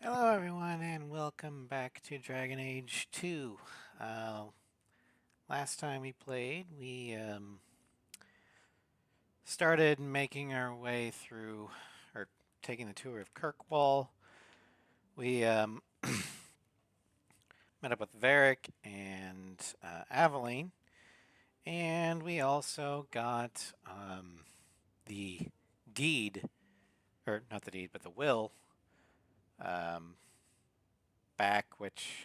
Hello everyone and welcome back to Dragon Age 2. Last time we played, we started making our way through, or taking the tour of Kirkwall. We met up with Varric and Aveline, and we also got the deed, or not the deed, but the will um, back, which,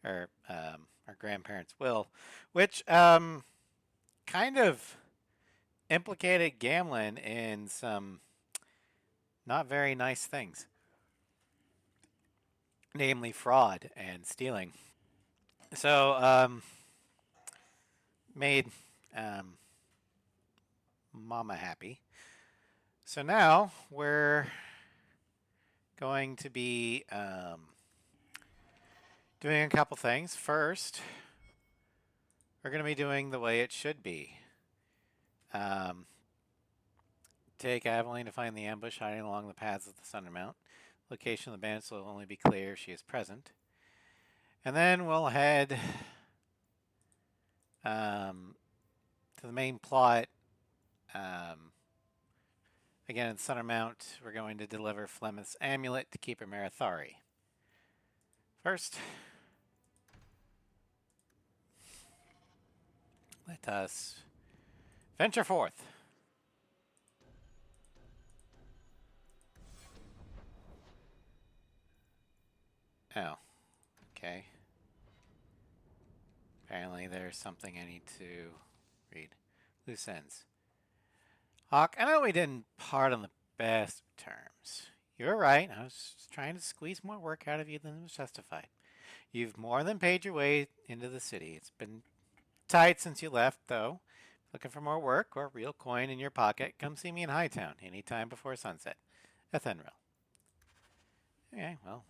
or our grandparents' will, which kind of implicated Gamlin in some not very nice things, namely fraud and stealing. So, made um, Mama happy. So now we're going to be doing a couple things. First, we're going to be doing the way it should be. Um, Take Aveline to find the ambush hiding along the paths of the Thunder Mount. Location of the bandits will only be clear if she is present. And then we'll head to the main plot. Um, Again, in Thunder Mount, we're going to deliver Flemeth's amulet to Keeper Marathari. First, let us venture forth. Oh, okay. Apparently there's something I need to read. Loose ends. Hawke, I know we didn't part on the best terms. You're right. I was just trying to squeeze more work out of you than was justified. You've more than paid your way into the city. It's been tight since you left, though. Looking for more work or real coin in your pocket? Come see me in Hightown anytime before sunset. Ethenril. Okay, well,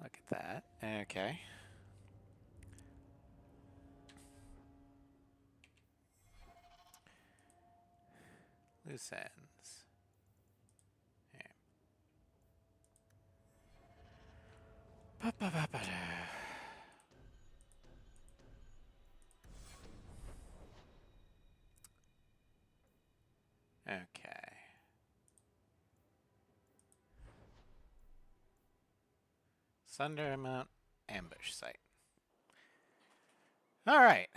look at that. Okay. Loose ends. Okay. Okay. Sundermount ambush site. All right.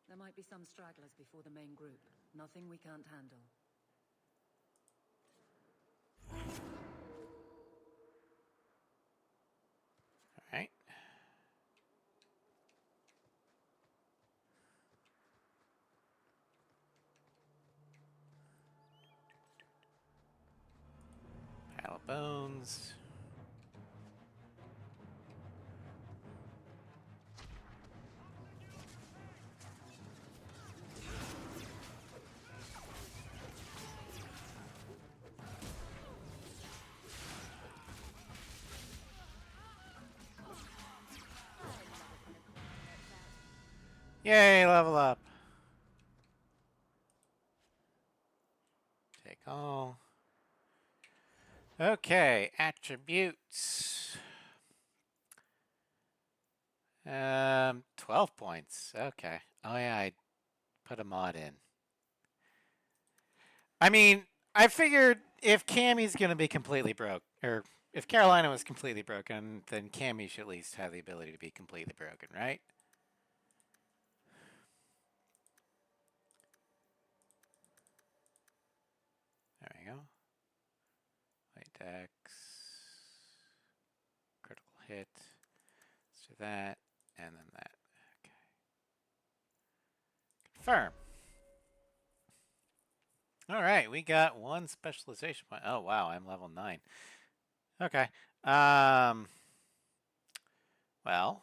There might be some stragglers before the main group. Nothing we can't handle. All right. Pile of bones. Yay, level up. Take all. Okay, attributes. 12 points. Okay. Oh yeah, I put a mod in. I mean, I figured if Cammie's gonna be completely broke, or if Carolina was completely broken, then Cammie should at least have the ability to be completely broken, right? There we go. White dex. Critical hit. Let's do that, and then that. Okay. Confirm. All right, we got one specialization point. Oh wow, I'm level 9. Okay. Well,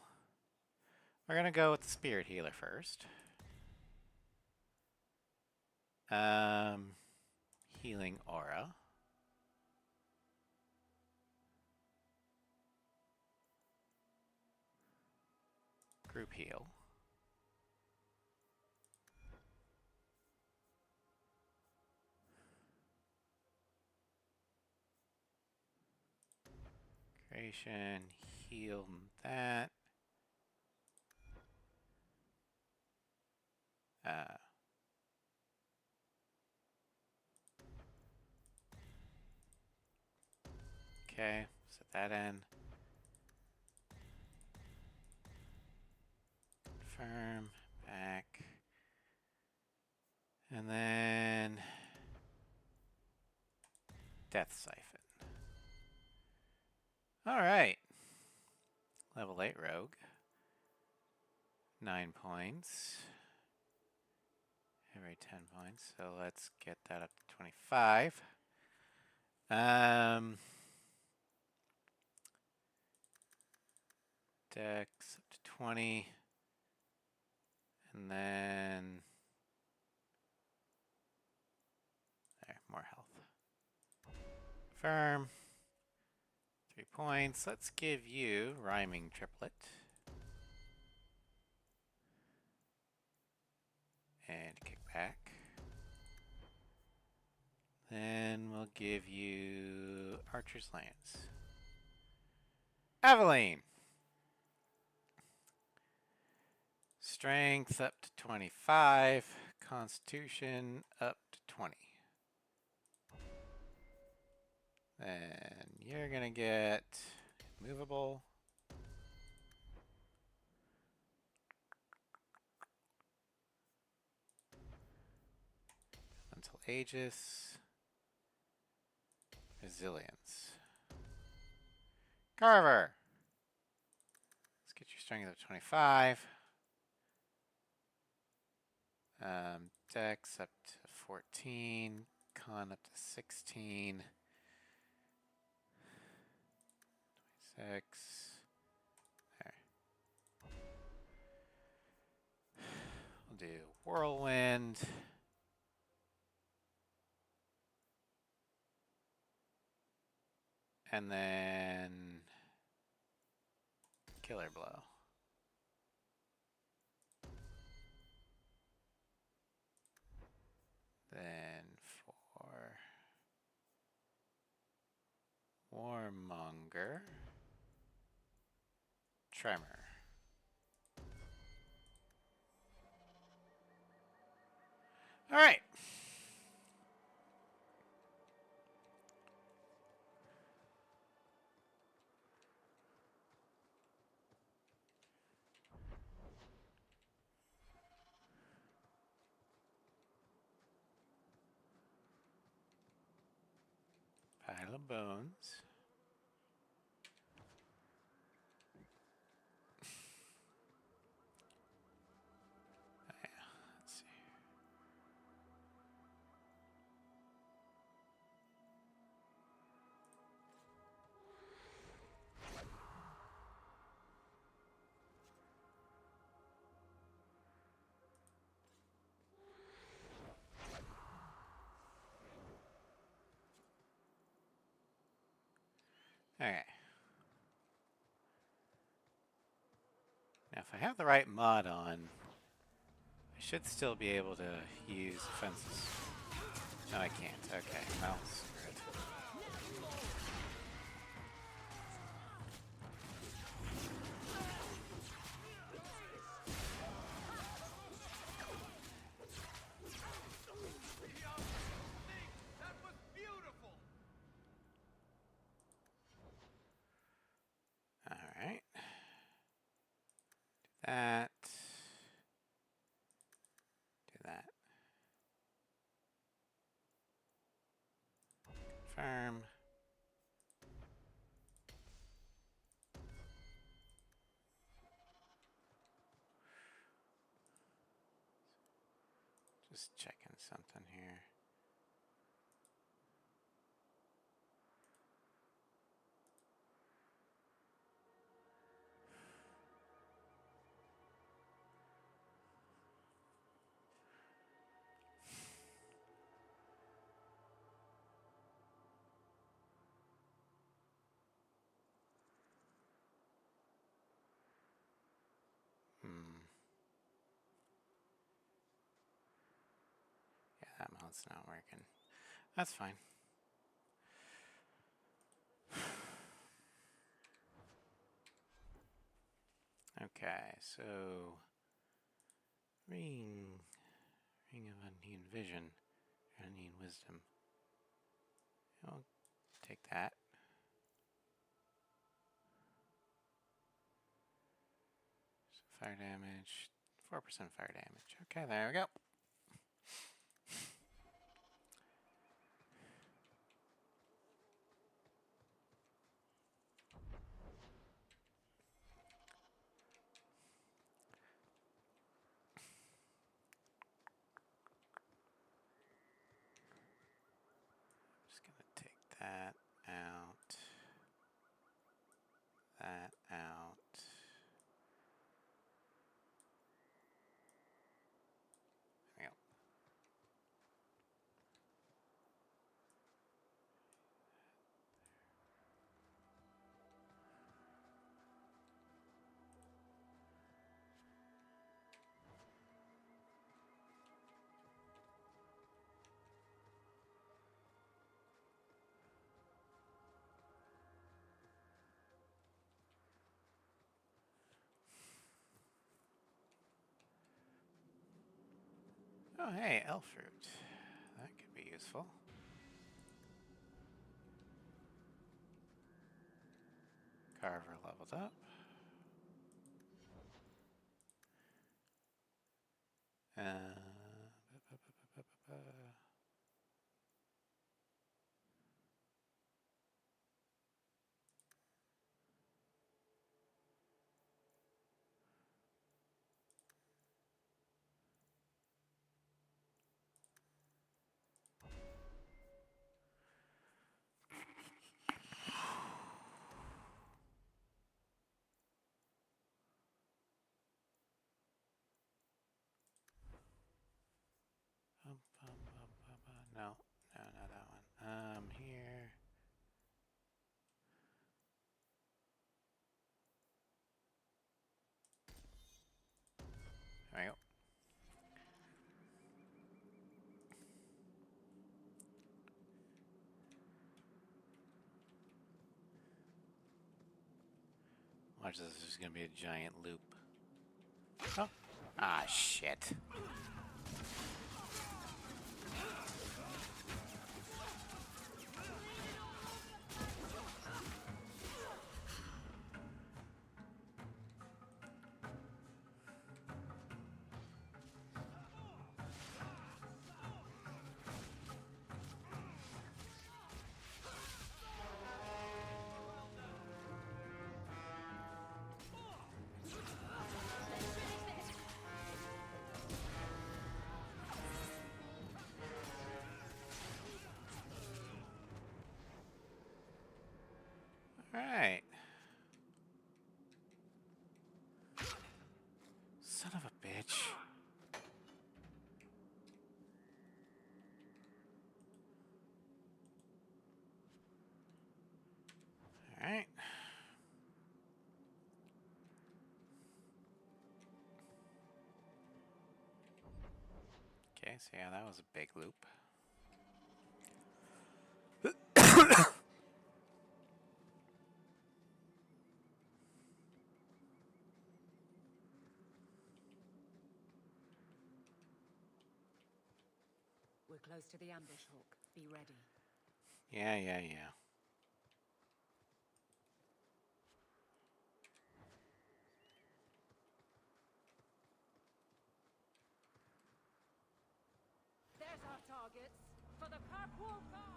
we're gonna go with the spirit healer first. Healing aura. Group heal. Concentration, heal that. Okay, set that in. Confirm, back. And then Death Siphon. Alright. Level 8 Rogue. 9 points. Every 10 points. So let's get that up to 25. Dex up to 20. And then there, more health. Firm. 3 points. Let's give you Rhyming Triplet. And kick back. Then we'll give you Archer's Lance. Aveline. Strength up to 25. Constitution up to 20. Then you're gonna get movable. Until Aegis. Resilience. Carver. Let's get your strength up to 25. Dex up to 14. Con up to 16. 26. There. We'll do Whirlwind. And then Killer Blow. Then for Warmonger, Tremor. All right. Pile of bones. Oh, yeah. Let's see. Okay. Now, if I have the right mod on, I should still be able to use fences. No, I can't. Okay, well, screw it. All right. Do that. Do that. Confirm. Just checking something here. Yeah, that mode's not working. That's fine. Okay, so ring of unseen vision, unseen wisdom. I'll take that. So fire damage, 4% fire damage. Okay, there we go. Just gonna take that out. That out. There we go. Oh, hey, elf fruit. That could be useful. Carver leveled up. Uh, no, not that one. Here. There we go. Watch this. This is gonna be a giant loop. Oh. Ah, shit. Alright. Son of a bitch. Alright. Okay, so yeah, that was a big loop. We're close to the ambush, Hawke. Be ready. Yeah. There's our targets for the Kirkwall Guard!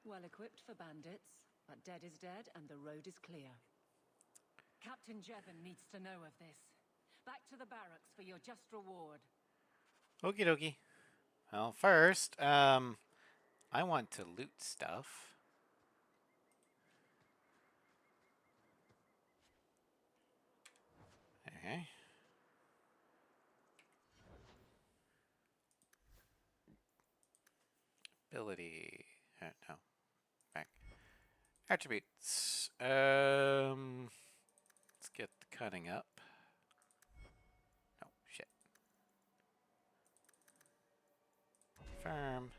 Well equipped for bandits, but dead is dead and the road is clear. Captain Jevon needs to know of this. Back to the barracks for your just reward. Okie dokie. Well, first, I want to loot stuff. Okay. Ability. No. Back. Attributes. Let's get the cutting up. No, shit. Firm.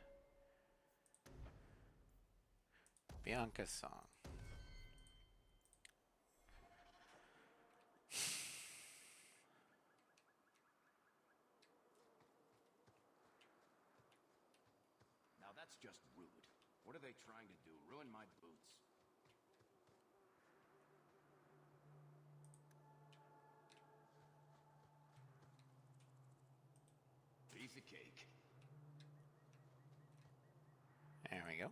Bianca's song. Now that's just rude. What are they trying to do? Ruin my boots? Piece of cake. There we go.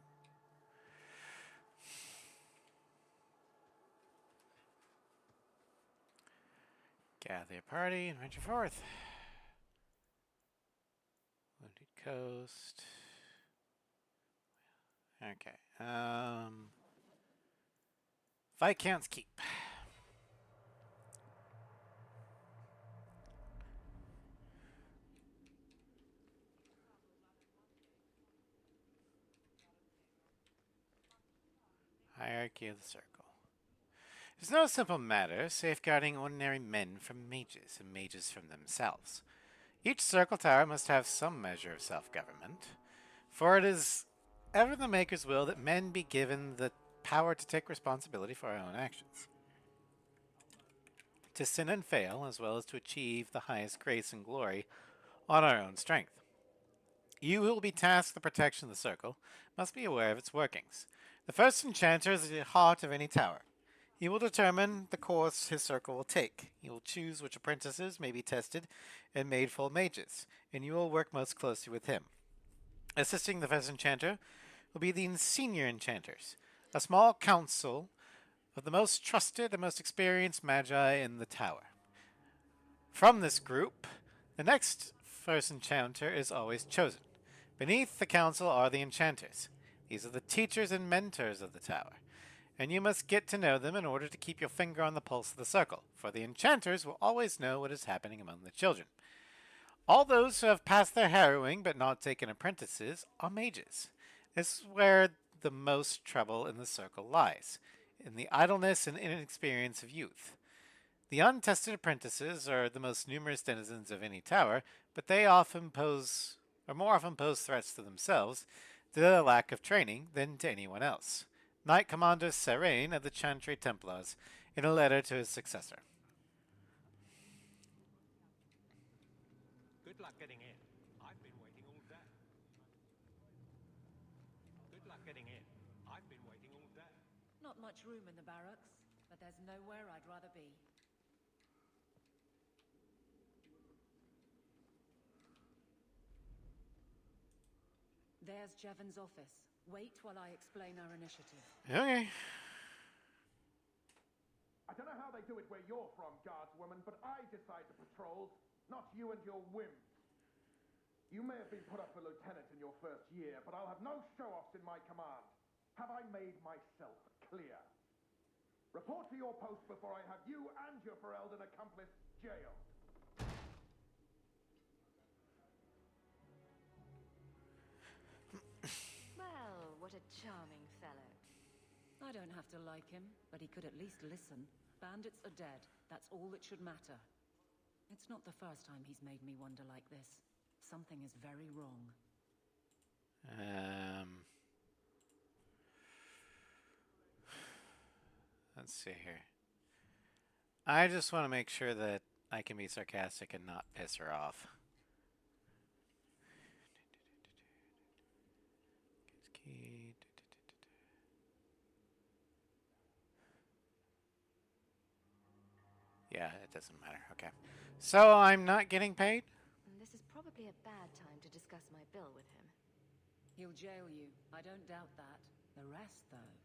Gather a party and venture forth. Wounded Coast. Okay. Viscount's Keep. Hierarchy of the Circle. It's no simple matter safeguarding ordinary men from mages and mages from themselves. Each circle tower must have some measure of self-government, for it is ever the Maker's will that men be given the power to take responsibility for our own actions, to sin and fail, as well as to achieve the highest grace and glory on our own strength. You who will be tasked with the protection of the circle must be aware of its workings. The first enchanter is the heart of any tower. He will determine the course his circle will take. He will choose which apprentices may be tested and made full mages, and you will work most closely with him. Assisting the first enchanter will be the senior enchanters, a small council of the most trusted and most experienced magi in the tower. From this group, the next first enchanter is always chosen. Beneath the council are the enchanters. These are the teachers and mentors of the tower, and you must get to know them in order to keep your finger on the pulse of the circle, for the enchanters will always know what is happening among the children. All those who have passed their harrowing but not taken apprentices are mages. This is where the most trouble in the circle lies, in the idleness and inexperience of youth. The untested apprentices are the most numerous denizens of any tower, but they more often pose threats to themselves due to their lack of training than to anyone else. Knight Commander Serene of the Chantry Templars, in a letter to his successor. Good luck getting in. I've been waiting all day. Good luck getting in. I've been waiting all day. Not much room in the barracks, but there's nowhere I'd rather be. There's Jevon's office. Wait while I explain our initiative. Okay. I don't know how they do it where you're from, guardswoman, but I decide the patrols, not you and your whims. You may have been put up for lieutenant in your first year, but I'll have no show-offs in my command. Have I made myself clear? Report to your post before I have you and your Ferelden accomplice jailed. Well, what a charming fellow. I don't have to like him, but he could at least listen. Bandits are dead. That's all that should matter. It's not the first time he's made me wonder like this. Something is very wrong. Let's see here. I just want to make sure that I can be sarcastic and not piss her off. Yeah, it doesn't matter. Okay. So I'm not getting paid? This is probably a bad time to discuss my bill with him. He'll jail you. I don't doubt that. The rest, though.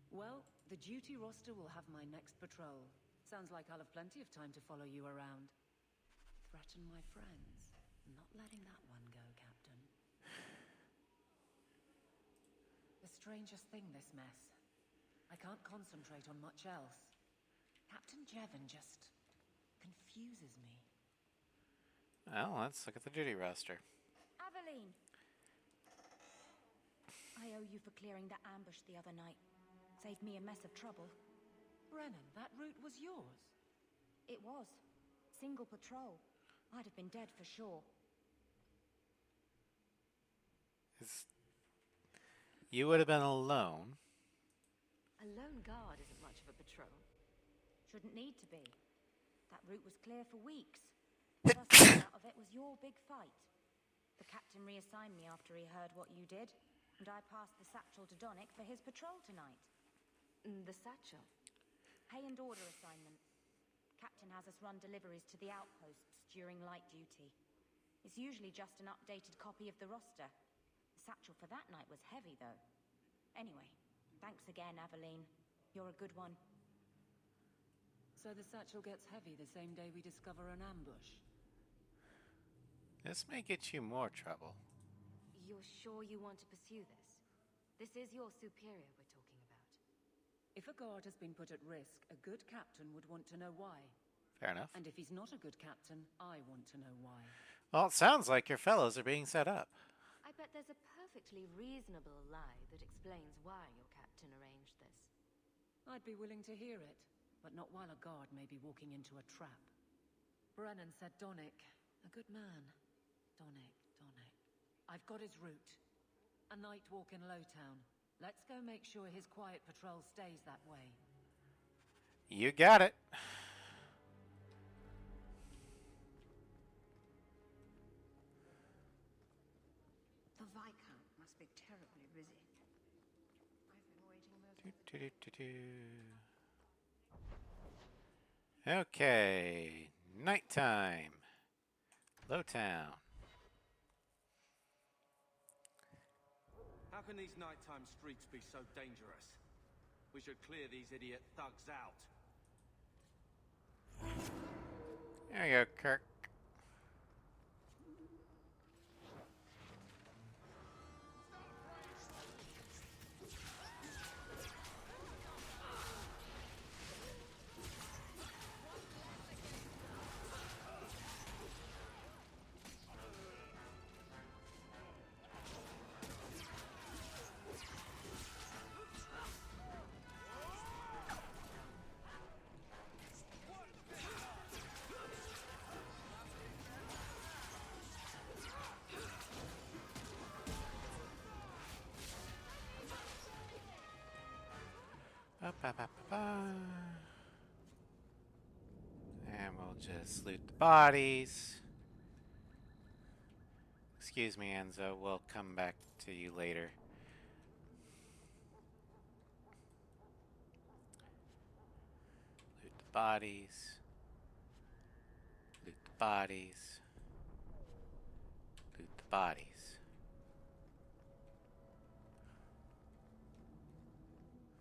Well, the duty roster will have my next patrol. Sounds like I'll have plenty of time to follow you around. Threaten my friends. Not letting that one go, Captain. The strangest thing, this mess. I can't concentrate on much else. Captain Jevon just confuses me. Well, let's look at the duty roster. Aveline! I owe you for clearing that ambush the other night. Saved me a mess of trouble. Brennan, that route was yours. It was. Single patrol. I'd have been dead for sure. You would have been alone. A lone guard isn't much of a patrol. Shouldn't need to be. That route was clear for weeks. The first thing out of it was your big fight. The captain reassigned me after he heard what you did, and I passed the satchel to Donnick for his patrol tonight. The satchel? Pay and order assignment. Captain has us run deliveries to the outposts during light duty. It's usually just an updated copy of the roster. The satchel for that night was heavy, though. Anyway, thanks again, Aveline. You're a good one. So the satchel gets heavy the same day we discover an ambush. This may get you more trouble. You're sure you want to pursue this? This is your superior we're talking about. If a guard has been put at risk, a good captain would want to know why. Fair enough. And if he's not a good captain, I want to know why. Well, it sounds like your fellows are being set up. I bet there's a perfectly reasonable lie that explains why your captain arranged this. I'd be willing to hear it, but not while a guard may be walking into a trap. Brennan said Donnick, a good man. Donnick. I've got his route. A night walk in Lowtown. Let's go make sure his quiet patrol stays that way. You got it. The Viscount must be terribly busy. I've been waiting most... Okay, nighttime. Lowtown. How can these nighttime streets be so dangerous? We should clear these idiot thugs out. There you go, Kirk. And we'll just loot the bodies. Excuse me, Enzo. We'll come back to you later. Loot the bodies. Loot the bodies. Loot the bodies.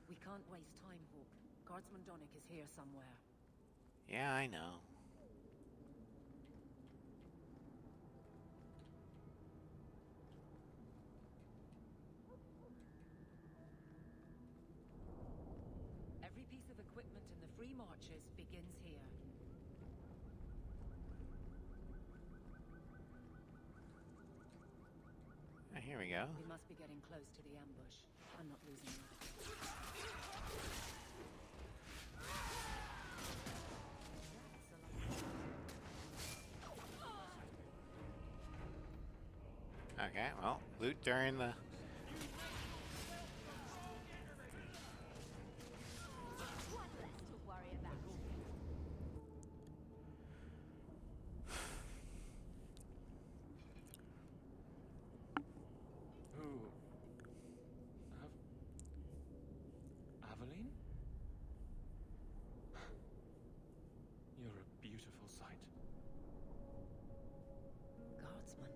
We can't waste time, Hawke. Guardsman Donnick is here somewhere. Yeah, I know. Every piece of equipment in the Free Marches begins here. Here we go. We must be getting close to the ambush. I'm not losing it. Okay, well, loot during the... One less to worry about. Who? Aveline? You're a beautiful sight. Guardsman.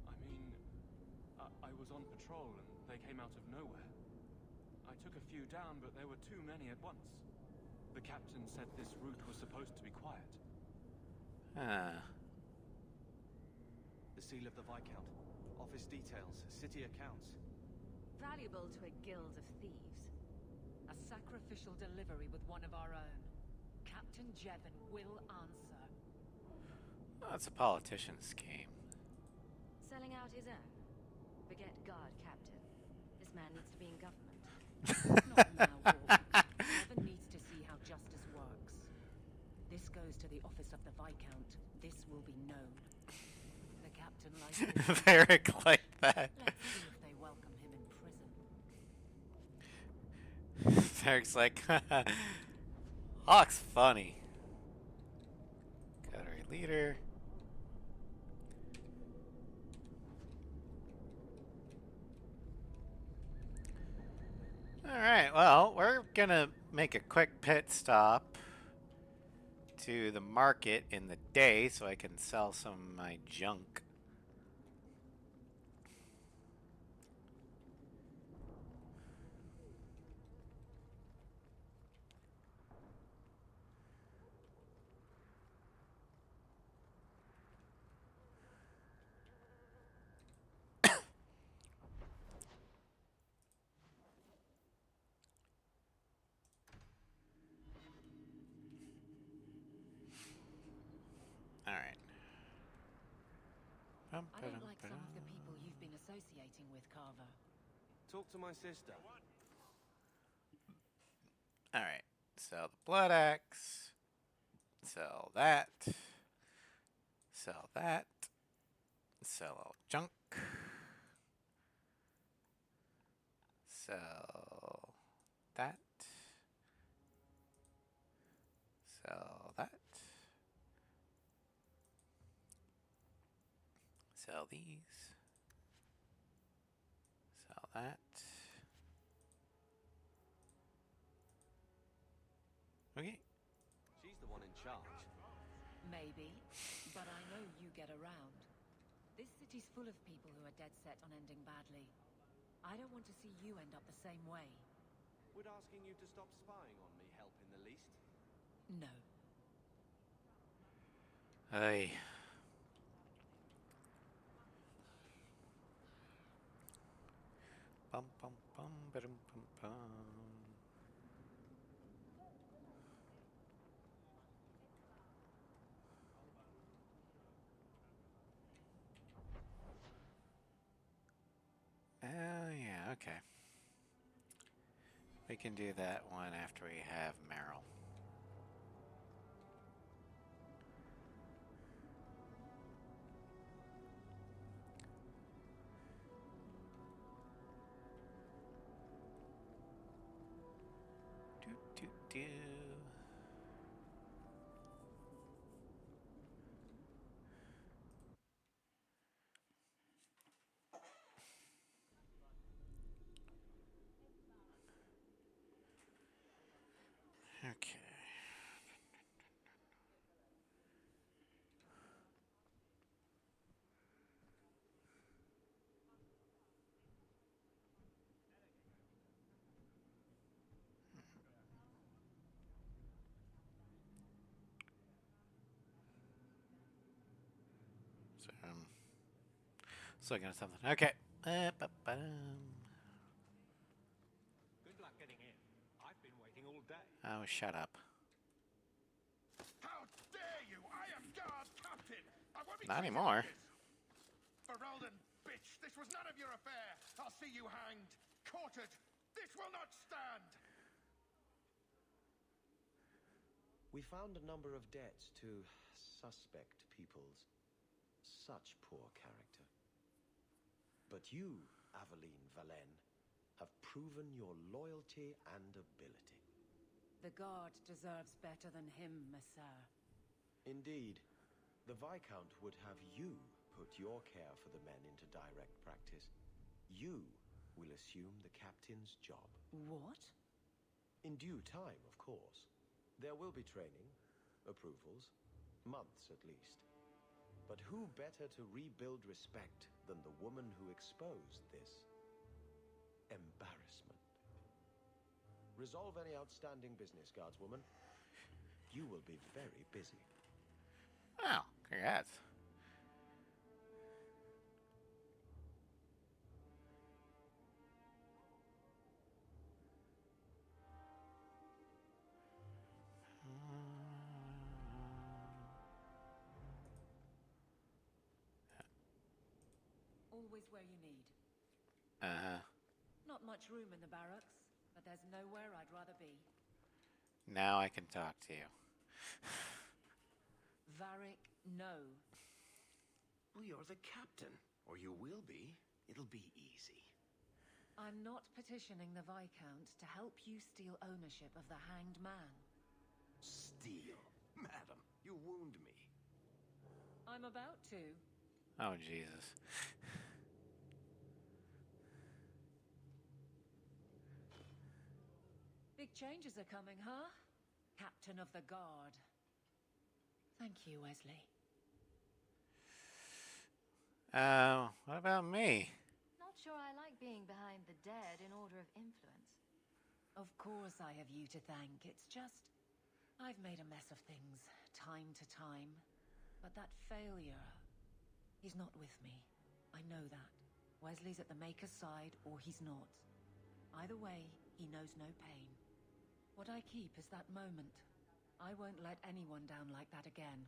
I mean, I was on patrol and they came out of nowhere. I took a few down, but there were too many at once. The captain said this route was supposed to be quiet. Ah. The seal of the Viscount. Office details, city accounts. Valuable to a guild of thieves. A sacrificial delivery with one of our own. Captain Jevon will answer. Well, that's a politician's scheme. Selling out his own? Forget guard captain. This man needs to be in government. Not now, Hawke. Jevon needs to see how justice works. This goes to the office of the Viscount. This will be known. The captain likes it. Varric like that. Let's see if they welcome him in prison. Varric's like, Hawke's funny. Coterie leader. Alright, well, we're gonna make a quick pit stop to the market in the day so I can sell some of my junk. Alright. I don't like some of the people you've been associating with, Carver. Talk to my sister. Alright. Sell the blood axe. Sell that. Sell that. Sell all junk. Sell that. Sell that. Sell these. Sell that. Okay. She's the one in charge. Maybe, but I know you get around. This city's full of people who are dead set on ending badly. I don't want to see you end up the same way. Would asking you to stop spying on me help in the least? No. Hey. Bum bum bum ba-dum bum bum. Oh yeah, okay. We can do that one after we have Meryl. Do. Okay. So, just looking at something. Okay. Good luck getting in. I've been waiting all day. Oh, shut up. How dare you! I am guard captain! I won't be Not treated anymore. like this. Ferelden, bitch! This was none of your affair! I'll see you hanged! Quartered! This will not stand! We found a number of debts to suspect peoples. Such poor character. But you, Aveline Valenne, have proven your loyalty and ability. The guard deserves better than him, Messire. Indeed. The Viscount would have you put your care for the men into direct practice. You will assume the captain's job. What? In due time, of course. There will be training, approvals, months at least. But who better to rebuild respect than the woman who exposed this embarrassment? Resolve any outstanding business, guardswoman. You will be very busy. Oh, congrats. always where you need. Uh-huh. Not much room in the barracks, but there's nowhere I'd rather be. Now I can talk to you. Varric, no. Well, you're the captain. Or you will be. It'll be easy. I'm not petitioning the Viscount to help you steal ownership of the Hanged Man. Steal? Madam, you wound me. I'm about to. Oh, Jesus. Big changes are coming, huh? Captain of the Guard. Thank you, Wesley. What about me? Not sure I like being behind the dead in order of influence. Of course I have you to thank. It's just... I've made a mess of things, time to time. But that failure... He's not with me. I know that. Wesley's at the Maker's side, or he's not. Either way, he knows no pain. What I keep is that moment. I won't let anyone down like that again.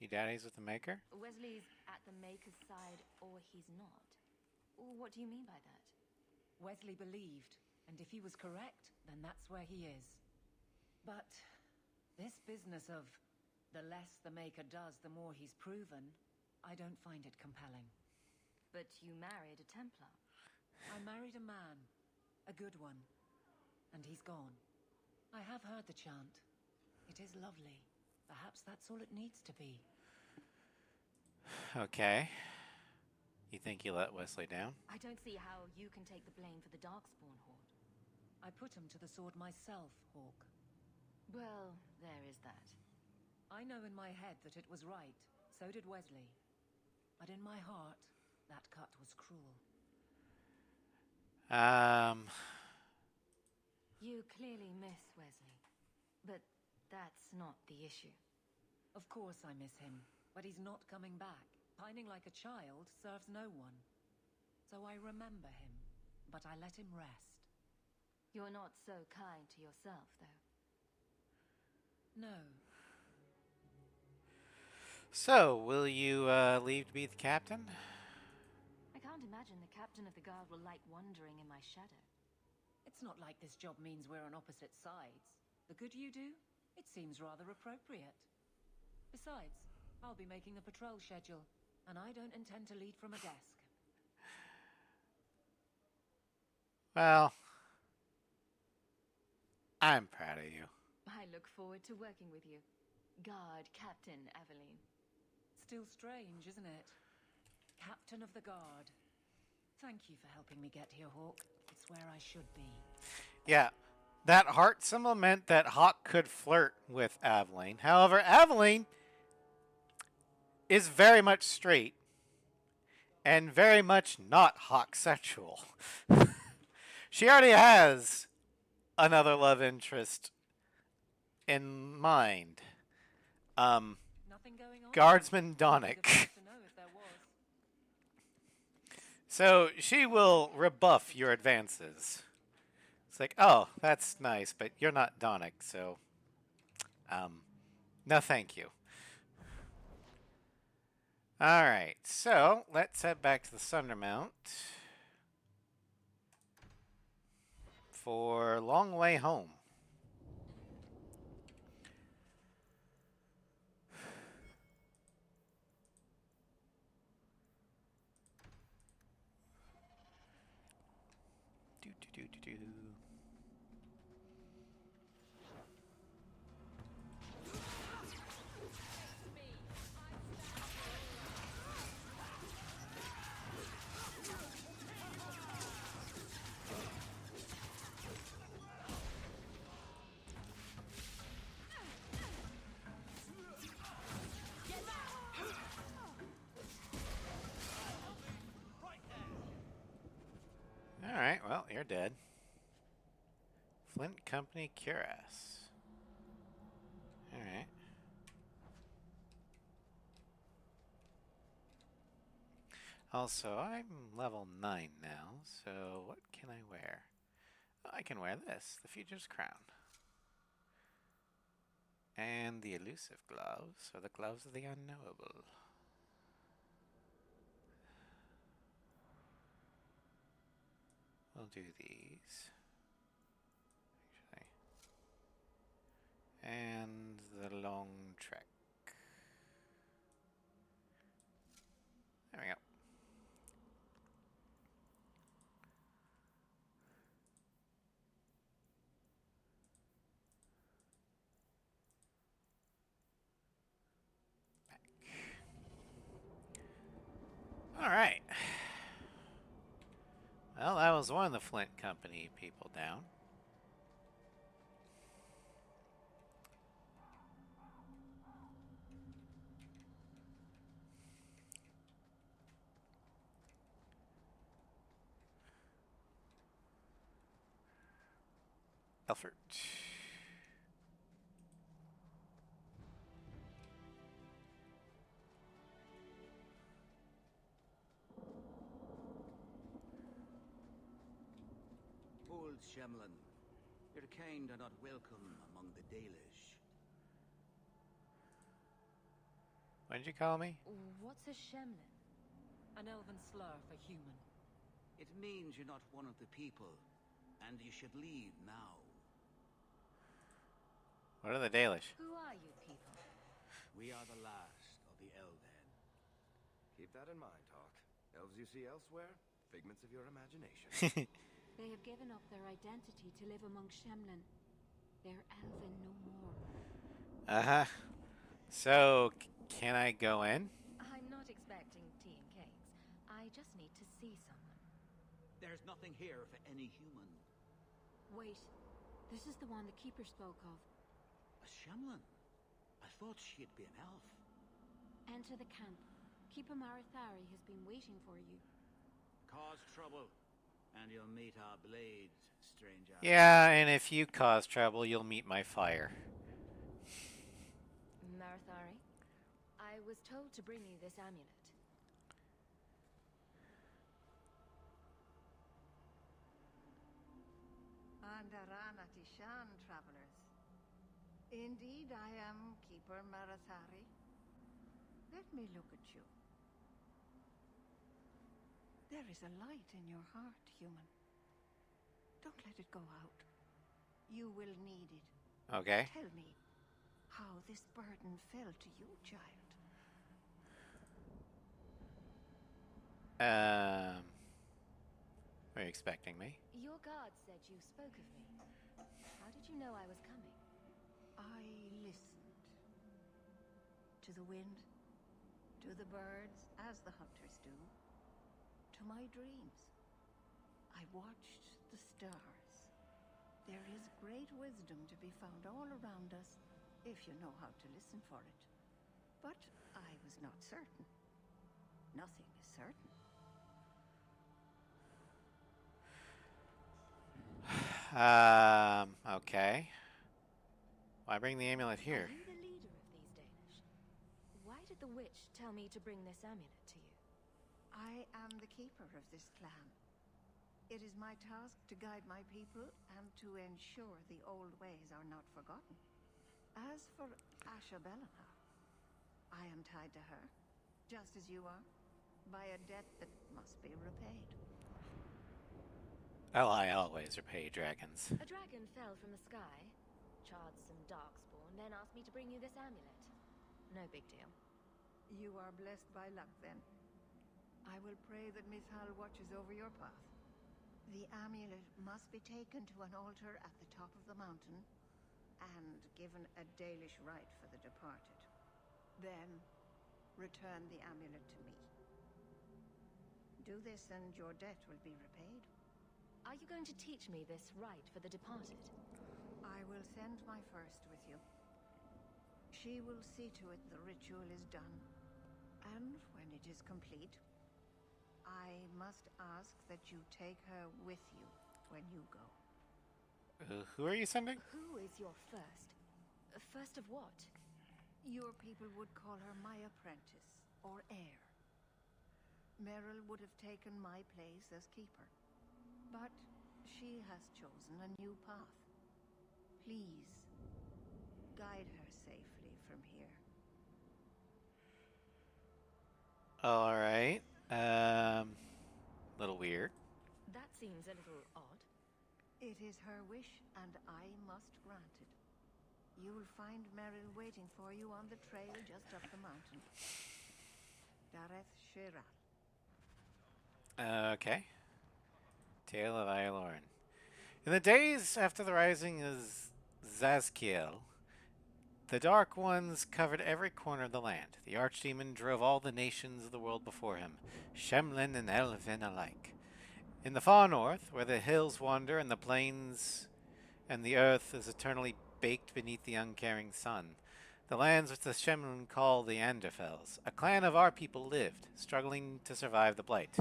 Your daddy's with the Maker? Wesley's at the Maker's side, or he's not. What do you mean by that? Wesley believed, and if he was correct, then that's where he is. But this business of the less the Maker does, the more he's proven, I don't find it compelling. But you married a Templar. I married a man, a good one, and he's gone. I have heard the chant. It is lovely. Perhaps that's all it needs to be. Okay. You think you let Wesley down? I don't see how you can take the blame for the Darkspawn Horde. I put him to the sword myself, Hawke. Well, there is that. I know in my head that it was right. So did Wesley. But in my heart, that cut was cruel. You clearly miss Wesley. But that's not the issue. Of course I miss him, but he's not coming back. Pining like a child serves no one. So I remember him, but I let him rest. You're not so kind to yourself, though. No. So, will you leave to be the captain? I can't imagine the captain of the guard will like wandering in my shadow. It's not like this job means we're on opposite sides. The good you do, it seems rather appropriate. Besides, I'll be making the patrol schedule, and I don't intend to lead from a desk. Well, I'm proud of you. I look forward to working with you. Guard Captain Aveline. Still strange, isn't it? Captain of the Guard. Thank you for helping me get here, Hawke. It's where I should be. Yeah, that heart symbol meant that Hawke could flirt with Aveline. However, Aveline is very much straight and very much not Hawke sexual. She already has another love interest in mind. Nothing going on? Guardsman Donick. I'd have liked to know if there was. So she will rebuff your advances. It's like, oh, that's nice, but you're not Donick, so no thank you. Alright, so let's head back to the Sundermount for Long Way Home. Do. Alright, well, you're dead. Flint Company Cuirass. Alright. Also, I'm level 9 now, so what can I wear? I can wear this, the Fugitive Crown. And the Elusive Gloves, or the Gloves of the Unknowable. We'll do these. Actually. And the long trek. There we go. All right. Well, that was one of the Flint Company people down. Elfert. Old Shemlin, your kind are not welcome among the Dalish. What did you call me? What's a Shemlin? An elven slur for human. It means you're not one of the people, and you should leave now. What are the Dalish? Who are you people? We are the last of the Elven. Keep that in mind, Hawke. Elves you see elsewhere, figments of your imagination. They have given up their identity to live among Shemlin. They're elven no more. Uh-huh. So, can I go in? I'm not expecting tea and cakes. I just need to see someone. There's nothing here for any human. Wait. This is the one the Keeper spoke of. A Shemlin? I thought she'd be an elf. Enter the camp. Keeper Marathari has been waiting for you. Cause trouble, and you'll meet our blades, stranger. Yeah, and if you cause trouble, you'll meet my fire. Marathari, I was told to bring you this amulet. Andarana Tishan, travelers. Indeed, I am Keeper Marathari. Let me look at you. There is a light in your heart, human. Don't let it go out. You will need it. Okay. Tell me how this burden fell to you, child. Were you expecting me? Your guard said you spoke of me. How did you know I was coming? I listened. To the wind, to the birds, as the hunters do. To my dreams. I watched the stars. There is great wisdom to be found all around us, if you know how to listen for it. But I was not certain. Nothing is certain. Okay. Why bring the amulet here? Are you the leader of these Danish? Why did the witch tell me to bring this amulet to you? I am the keeper of this clan. It is my task to guide my people and to ensure the old ways are not forgotten. As for Asha Belena, I am tied to her, just as you are, by a debt that must be repaid. Oh, I always repay dragons. A dragon fell from the sky, charred some darkspawn, then asked me to bring you this amulet. No big deal. You are blessed by luck, then. I will pray that Mithal watches over your path. The amulet must be taken to an altar at the top of the mountain and given a Dalish rite for the departed. Then, return the amulet to me. Do this and your debt will be repaid. Are you going to teach me this rite for the departed? I will send my first with you. She will see to it the ritual is done. And when it is complete, I must ask that you take her with you when you go. Who are you sending? Who is your first? First of what? Your people would call her my apprentice, or heir. Meryl would have taken my place as keeper. But she has chosen a new path. Please, guide her safely from here. Alright. Little weird. That seems a little It is her wish, and I must grant it. You'll find Merrill waiting for you on the trail just up the mountain. Dareth Shiral. Okay. Tale of Eilorn. In the days after the rising of Zazkiel, the Dark Ones covered every corner of the land. The Archdemon drove all the nations of the world before him, Shemlin and Elven alike. In the far north, where the hills wander and the plains and the earth is eternally baked beneath the uncaring sun, the lands which the Shemlin call the Anderfels, a clan of our people lived, struggling to survive the blight.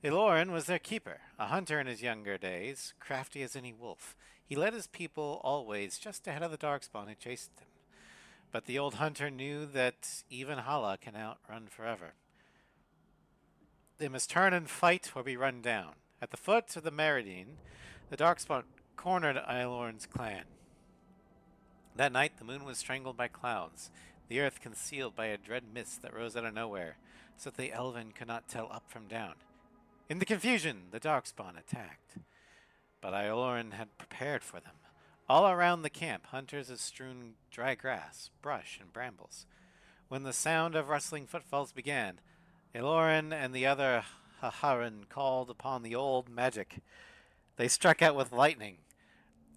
Elorin was their keeper, a hunter in his younger days, crafty as any wolf. He led his people always just ahead of the Darkspawn who chased them. But the old hunter knew that even Hala can outrun forever. They must turn and fight or be run down. At the foot of the Meridian, the Darkspawn cornered Eilorn's clan. That night the moon was strangled by clouds, the earth concealed by a dread mist that rose out of nowhere, so that the Elven could not tell up from down. In the confusion, the Darkspawn attacked. But Eilorn had prepared for them. All around the camp, hunters had strewn dry grass, brush, and brambles. When the sound of rustling footfalls began, Eilorn and the other Haharan called upon the old magic. They struck out with lightning,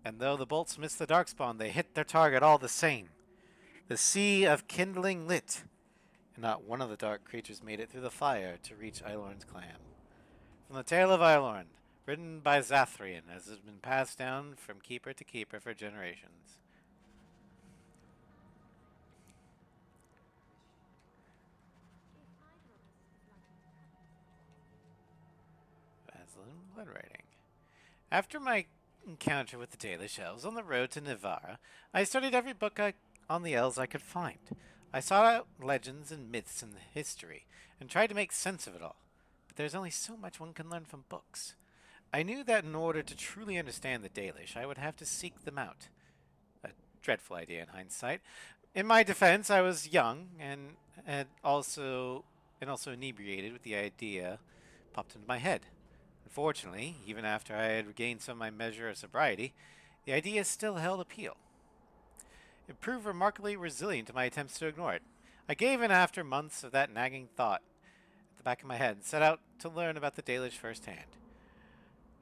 and though the bolts missed the Darkspawn, they hit their target all the same. The sea of kindling lit, and not one of the dark creatures made it through the fire to reach Eilorn's clan. From the Tale of Eilorn, written by Zathrian, as has been passed down from keeper to keeper for generations. Vaseline blood writing. After my encounter with the Dalish elves on the road to Nivara, I studied every book on the elves I could find. I sought out legends and myths and history, and tried to make sense of it all. There's only so much one can learn from books. I knew that in order to truly understand the Dalish, I would have to seek them out. A dreadful idea in hindsight. In my defense, I was young and also inebriated with the idea popped into my head. Unfortunately, even after I had regained some of my measure of sobriety, the idea still held appeal. It proved remarkably resilient to my attempts to ignore it. I gave in after months of that nagging thought the back of my head and set out to learn about the Dalish firsthand.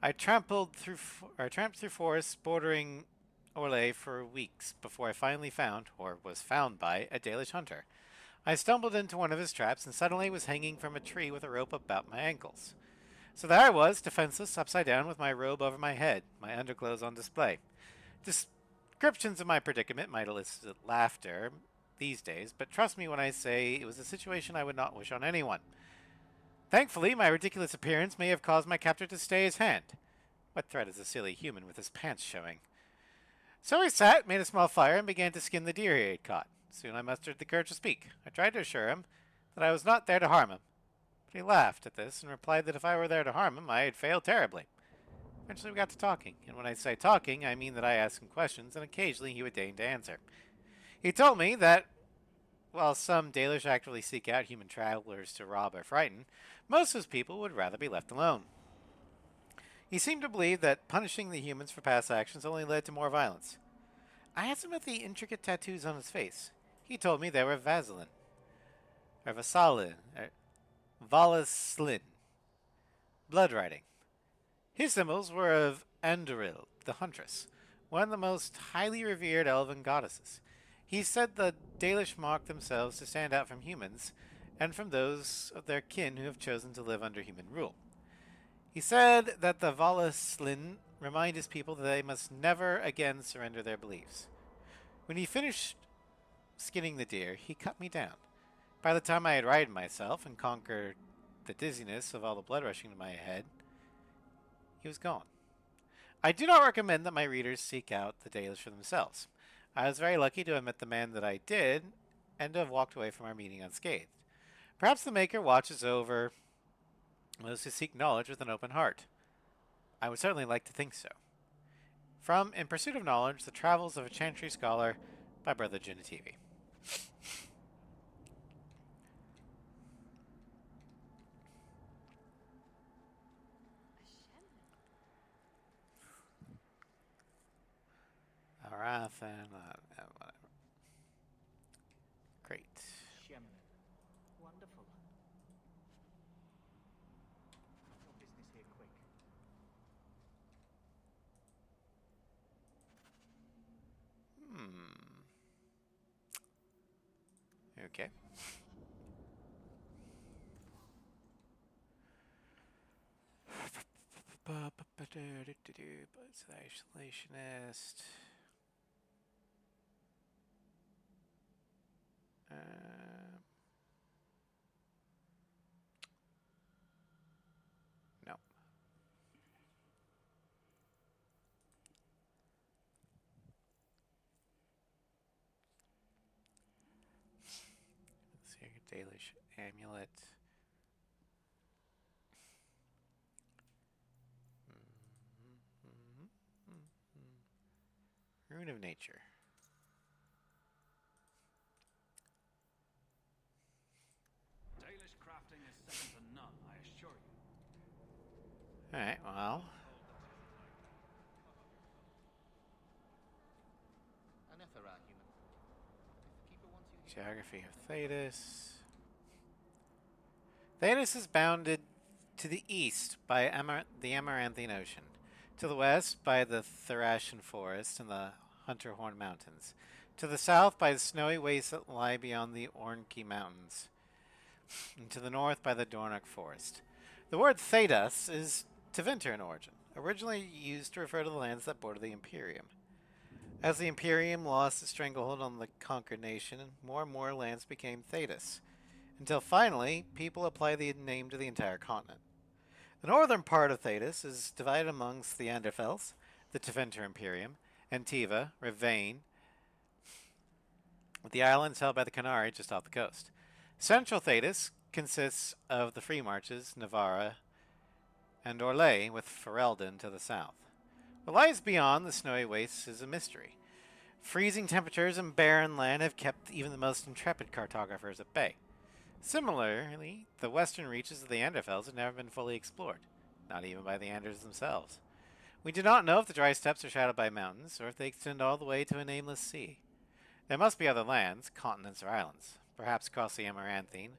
I tramped through forests bordering Orlais for weeks before I finally found, or was found by, a Dalish hunter. I stumbled into one of his traps and suddenly was hanging from a tree with a rope about my ankles. So there I was, defenseless, upside down with my robe over my head, my underclothes on display. Descriptions of my predicament might elicit laughter these days, but trust me when I say it was a situation I would not wish on anyone. Thankfully, my ridiculous appearance may have caused my captor to stay his hand. What threat is a silly human with his pants showing? So I sat, made a small fire, and began to skin the deer he had caught. Soon I mustered the courage to speak. I tried to assure him that I was not there to harm him. But he laughed at this and replied that if I were there to harm him, I had failed terribly. Eventually we got to talking, and when I say talking, I mean that I asked him questions, and occasionally he would deign to answer. He told me that while some Dalish actively seek out human travelers to rob or frighten, most of his people would rather be left alone. He seemed to believe that punishing the humans for past actions only led to more violence. I asked him about the intricate tattoos on his face. He told me they were Vaseline, or Vasalin, or Valaslin, blood writing. His symbols were of Andoril, the huntress, one of the most highly revered elven goddesses. He said the Dalish mark themselves to stand out from humans and from those of their kin who have chosen to live under human rule. He said that the Valaslin remind his people that they must never again surrender their beliefs. When he finished skinning the deer, he cut me down. By the time I had righted myself and conquered the dizziness of all the blood rushing to my head, he was gone. I do not recommend that my readers seek out the Dalish for themselves. I was very lucky to have met the man that I did, and to have walked away from our meeting unscathed. Perhaps the Maker watches over those who seek knowledge with an open heart. I would certainly like to think so. From In Pursuit of Knowledge, The Travels of a Chantry Scholar by Brother Genetivi. something. Whatever. Great. Shemlin. Wonderful. Your business here quick. Okay. It's an isolationist. No. Let's see, Dalish amulet. Rune of nature. Dalish crafting is second to none, I assure you. Alright, well. Anethera, human. If the keeper wants you here. Geography of Thedas. Thedas is bounded to the east by the Amaranthine Ocean, to the west by the Thracian Forest and the Hunterhorn Mountains, to the south by the snowy wastes that lie beyond the Ornki Mountains, and to the north by the Dornoch Forest. The word Thedas is Tevinter in origin, originally used to refer to the lands that border the Imperium. As the Imperium lost its stranglehold on the conquered nation, more and more lands became Thedas, until finally people apply the name to the entire continent. The northern part of Thedas is divided amongst the Anderfels, the Tevinter Imperium, Antiva, Rivain, with the islands held by the Canari just off the coast. Central Thedas consists of the Free Marches, Navarra, and Orlais, with Ferelden to the south. What lies beyond the snowy wastes is a mystery. Freezing temperatures and barren land have kept even the most intrepid cartographers at bay. Similarly, the western reaches of the Anderfels have never been fully explored, not even by the Anders themselves. We do not know if the dry steppes are shadowed by mountains, or if they extend all the way to a nameless sea. There must be other lands, continents or islands, perhaps across the Amaranthine,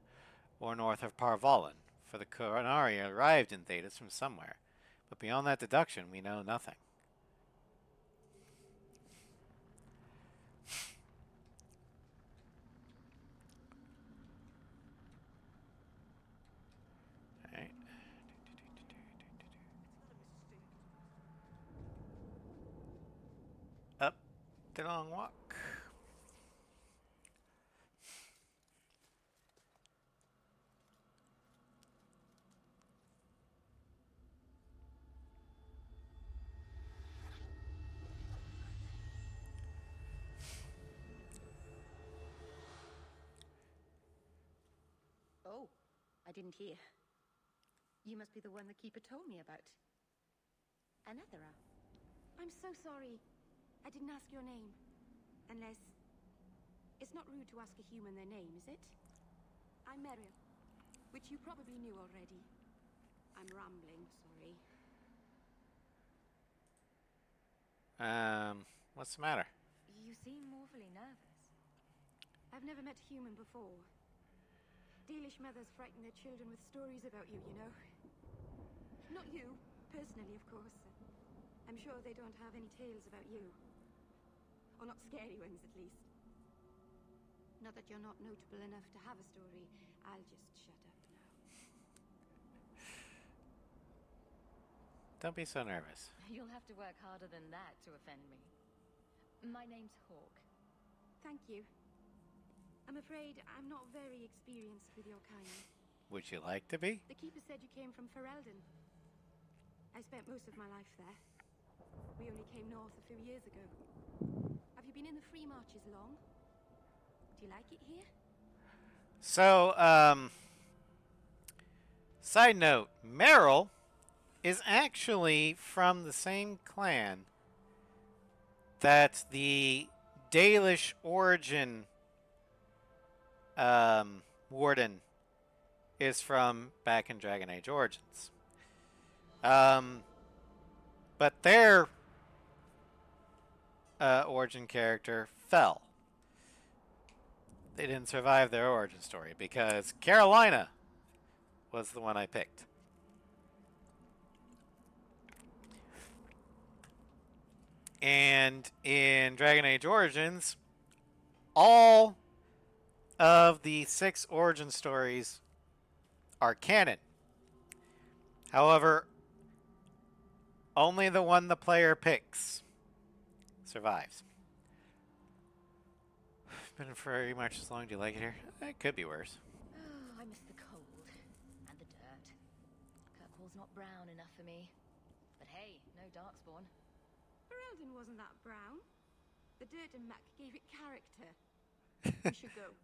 or north of Parvolan, for the Coronari arrived in Thedas from somewhere. But beyond that deduction, we know nothing. Alright. Up the long walk. Oh, I didn't hear. You must be the one the keeper told me about. Anethera. I'm so sorry. I didn't ask your name. Unless... It's not rude to ask a human their name, is it? I'm Merrill, which you probably knew already. I'm rambling, sorry. What's the matter? You seem awfully nervous. I've never met a human before. Dalish mothers frighten their children with stories about you, you know. Not you, personally, of course. I'm sure they don't have any tales about you. Or not scary ones, at least. Not that you're not notable enough to have a story. I'll just shut up now. Don't be so nervous. You'll have to work harder than that to offend me. My name's Hawke. Thank you. I'm afraid I'm not very experienced with your kind. Would you like to be? The keeper said you came from Ferelden. I spent most of my life there. We only came north a few years ago. Have you been in the Free Marches long? Do you like it here? So, side note, Merrill is actually from the same clan that the Dalish origin warden is from back in Dragon Age Origins. But their origin character fell. They didn't survive their origin story because Carolina was the one I picked. And in Dragon Age Origins, all of the 6 origin stories are canon. However, only the one the player picks survives. Been very much as long. Do you like it here? It could be worse. Oh, I miss the cold and the dirt. Kirkwall's not brown enough for me. But hey, no Darkspawn. Ferelden wasn't that brown. The dirt and muck gave it character. We should go.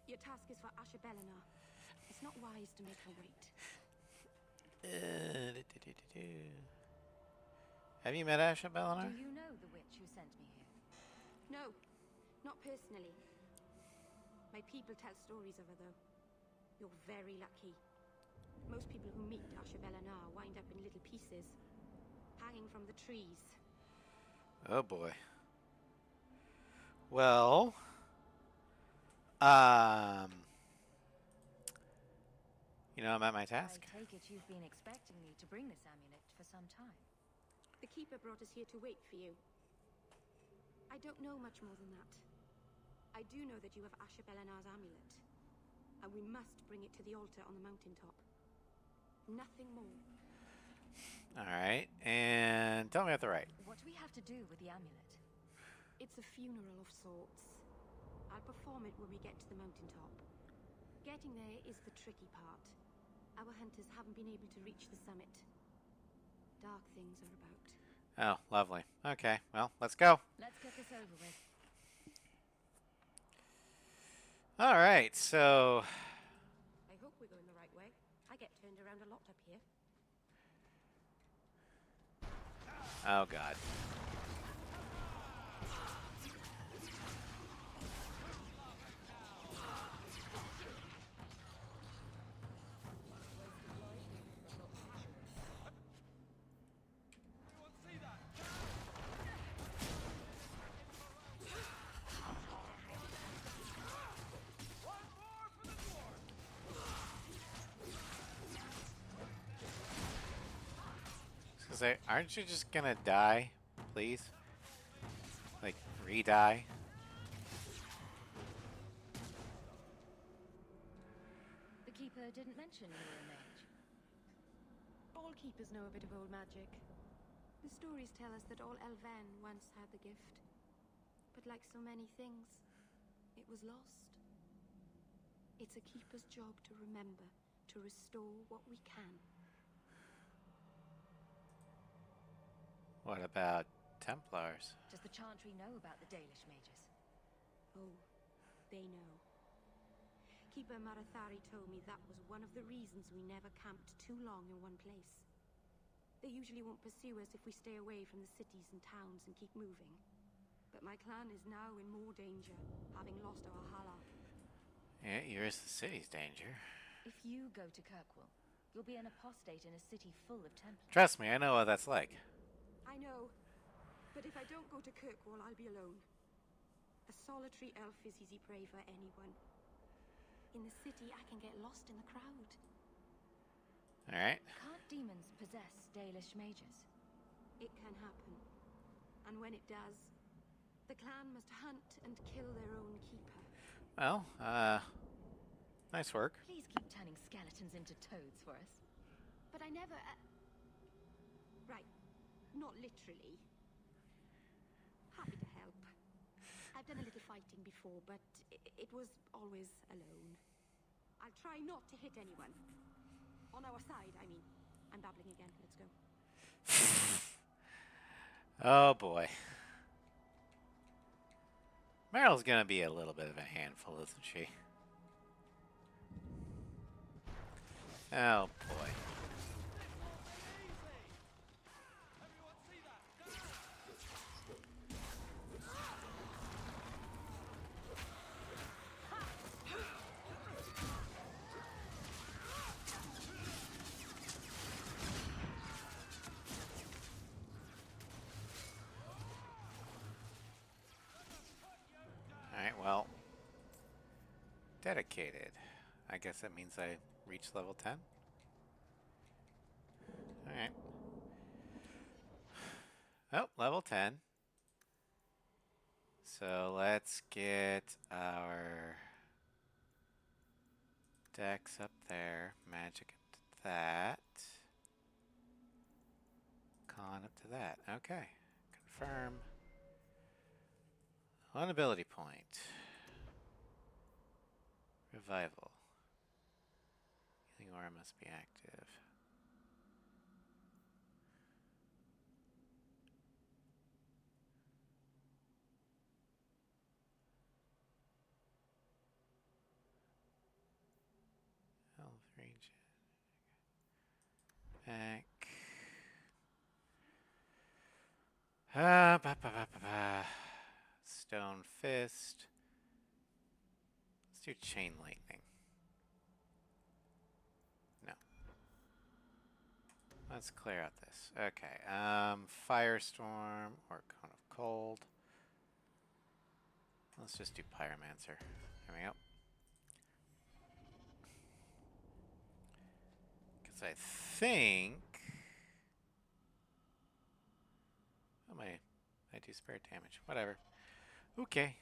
Your task is for Asher Bellinar. It's not wise to make her wait. Have you met Asher Bellinar? Do you know the witch who sent me here? No, not personally. My people tell stories of her, though. You're very lucky. Most people who meet Asher Bellinar wind up in little pieces, hanging from the trees. Oh boy. Well, you know, I'm at my task. I take it you've been expecting me to bring this amulet for some time. The Keeper brought us here to wait for you. I don't know much more than that. I do know that you have Asher Bellinar's amulet, and we must bring it to the altar on the mountaintop. Nothing more. Alright, and tell me what to write. What do we have to do with the amulet? It's a funeral of sorts. I'll perform it when we get to the mountaintop. Getting there is the tricky part. Our hunters haven't been able to reach the summit. Dark things are about. Oh, lovely. Okay, well, let's go. Let's get this over with. Alright, so... I hope we're going the right way. I get turned around a lot up here. Oh, God. Say, aren't you just gonna die, please? Like, re-die? The Keeper didn't mention you were a mage. All keepers know a bit of old magic. The stories tell us that all Elven once had the gift. But like so many things, it was lost. It's a keeper's job to remember, to restore what we can. What about Templars? Does the Chantry know about the Dalish mages? Oh, they know. Keeper Marathari told me that was one of the reasons we never camped too long in one place. They usually won't pursue us if we stay away from the cities and towns and keep moving. But my clan is now in more danger, having lost our Hala. Yeah, yours the city's danger. If you go to Kirkwall, you'll be an apostate in a city full of Templars. Trust me, I know what that's like. I know, but if I don't go to Kirkwall, I'll be alone. A solitary elf is easy prey for anyone. In the city, I can get lost in the crowd. Alright. Can't demons possess Dalish mages? It can happen. And when it does, the clan must hunt and kill their own keeper. Well, nice work. Please keep turning skeletons into toads for us. But I never... Right. Not literally. Happy to help. I've done a little fighting before, but it was always alone. I'll try not to hit anyone. On our side, I mean. I'm babbling again. Let's go. Oh boy. Meryl's gonna be a little bit of a handful, isn't she? Oh boy. Dedicated. I guess that means I reached level 10. Alright. Oh, level 10. So let's get our dex up there. Magic up to that. Con up to that. Okay. Confirm. One ability point. Revival. Healing aura must be active. Health region. Back. Stone fist. Let's do chain lightning. No. Let's clear out this. Okay. Firestorm or cone of cold. Let's just do pyromancer. There we go. Because I think I do spare damage. Whatever. Okay.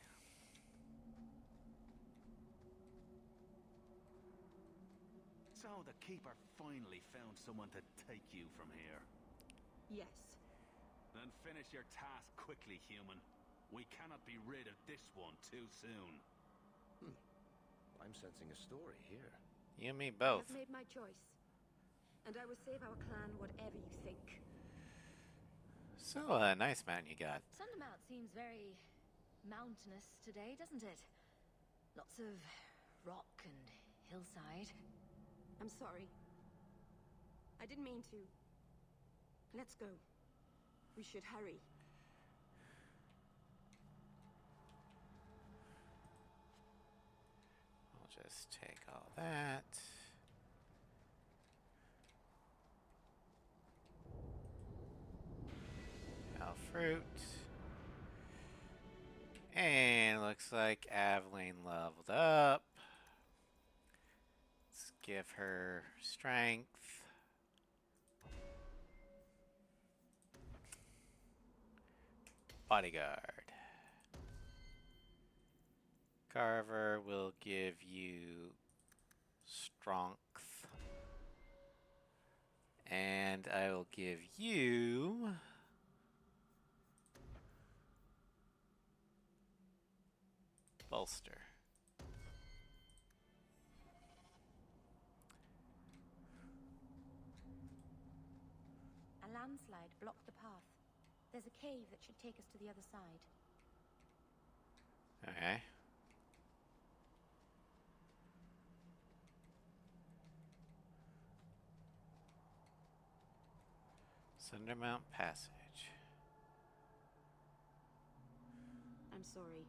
So the Keeper finally found someone to take you from here. Yes. Then finish your task quickly, human. We cannot be rid of this one too soon. I'm sensing a story here. You and me I both. have made my choice. And I will save our clan whatever you think. So, nice mountain you got. Sundermount seems very mountainous today, doesn't it? Lots of rock and hillside. I'm sorry. I didn't mean to. Let's go. We should hurry. I'll just take all that. Fruit. And looks like Aveline leveled up. Let's give her strength. Bodyguard. Carver will give you strength. And I will give you bolster. A landslide blocked the path. There's a cave that should take us to the other side. Okay. Sundermount Passage. I'm sorry.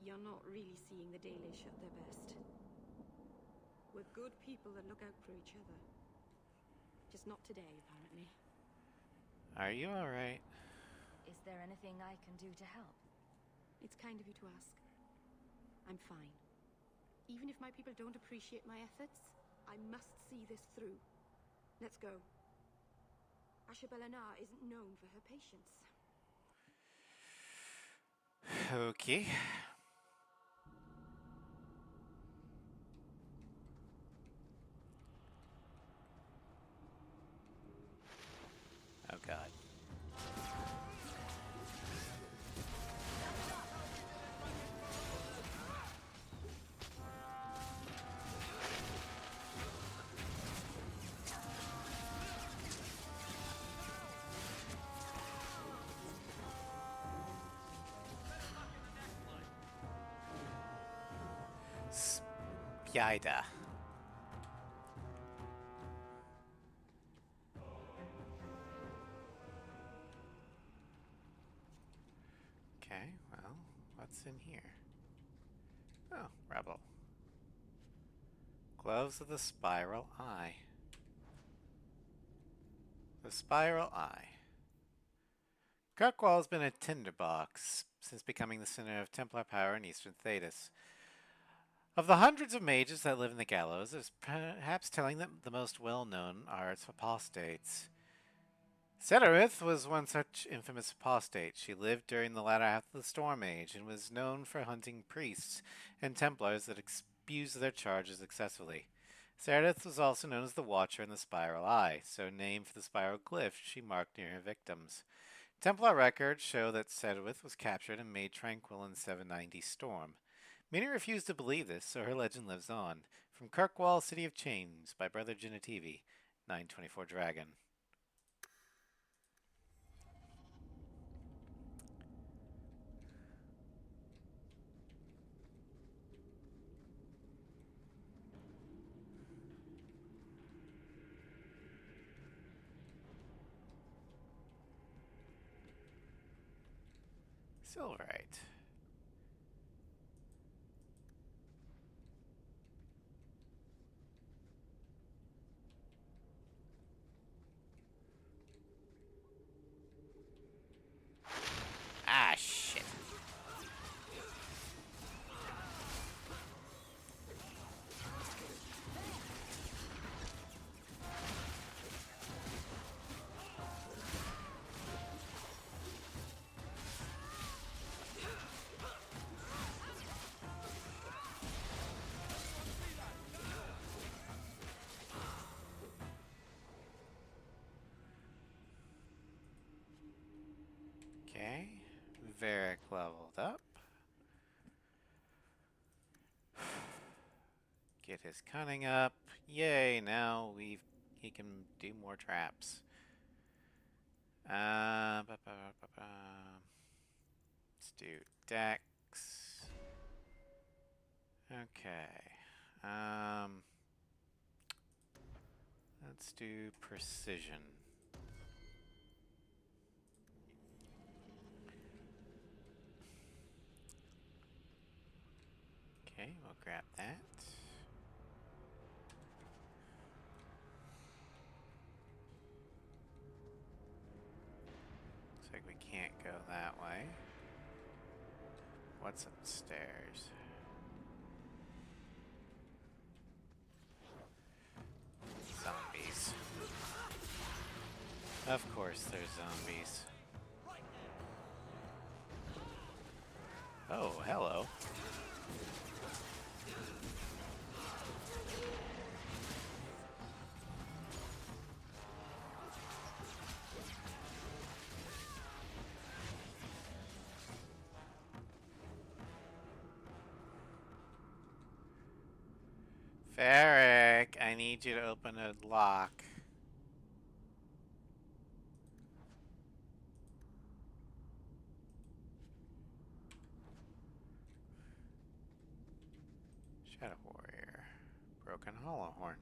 You're not really seeing the Dalish at their best. We're good people that look out for each other. Just not today, apparently. Are you alright? Is there anything I can do to help? It's kind of you to ask. I'm fine. Even if my people don't appreciate my efforts, I must see this through. Let's go. Ashabelana isn't known for her patience. Okay. Oh god. Spida. Okay, well, what's in here? Oh, Rebel. Gloves of the Spiral Eye. The Spiral Eye. Kirkwall has been a tinderbox since becoming the center of Templar power in eastern Thedas. Of the hundreds of mages that live in the gallows, it is perhaps telling that the most well-known are its apostates. Sedarith was one such infamous apostate. She lived during the latter half of the Storm Age and was known for hunting priests and Templars that abused their charges excessively. Sedarith was also known as the Watcher and the Spiral Eye, so named for the spiral glyph she marked near her victims. Templar records show that Sedarith was captured and made tranquil in 790 Storm. Many refuse to believe this, so her legend lives on. From Kirkwall, City of Chains, by Brother Genitivi, 924 Dragon. Silverite. Ah, shit. Okay, Varric leveled up. Get his cunning up. Yay, now he can do more traps. Let's do Dex. Okay. Let's do Precision. Okay, we'll grab that. Looks like we can't go that way. What's upstairs? Zombies. Of course there's zombies. Oh, hello. Varric, I need you to open a lock. Shadow Warrior. Broken Hollow Horn.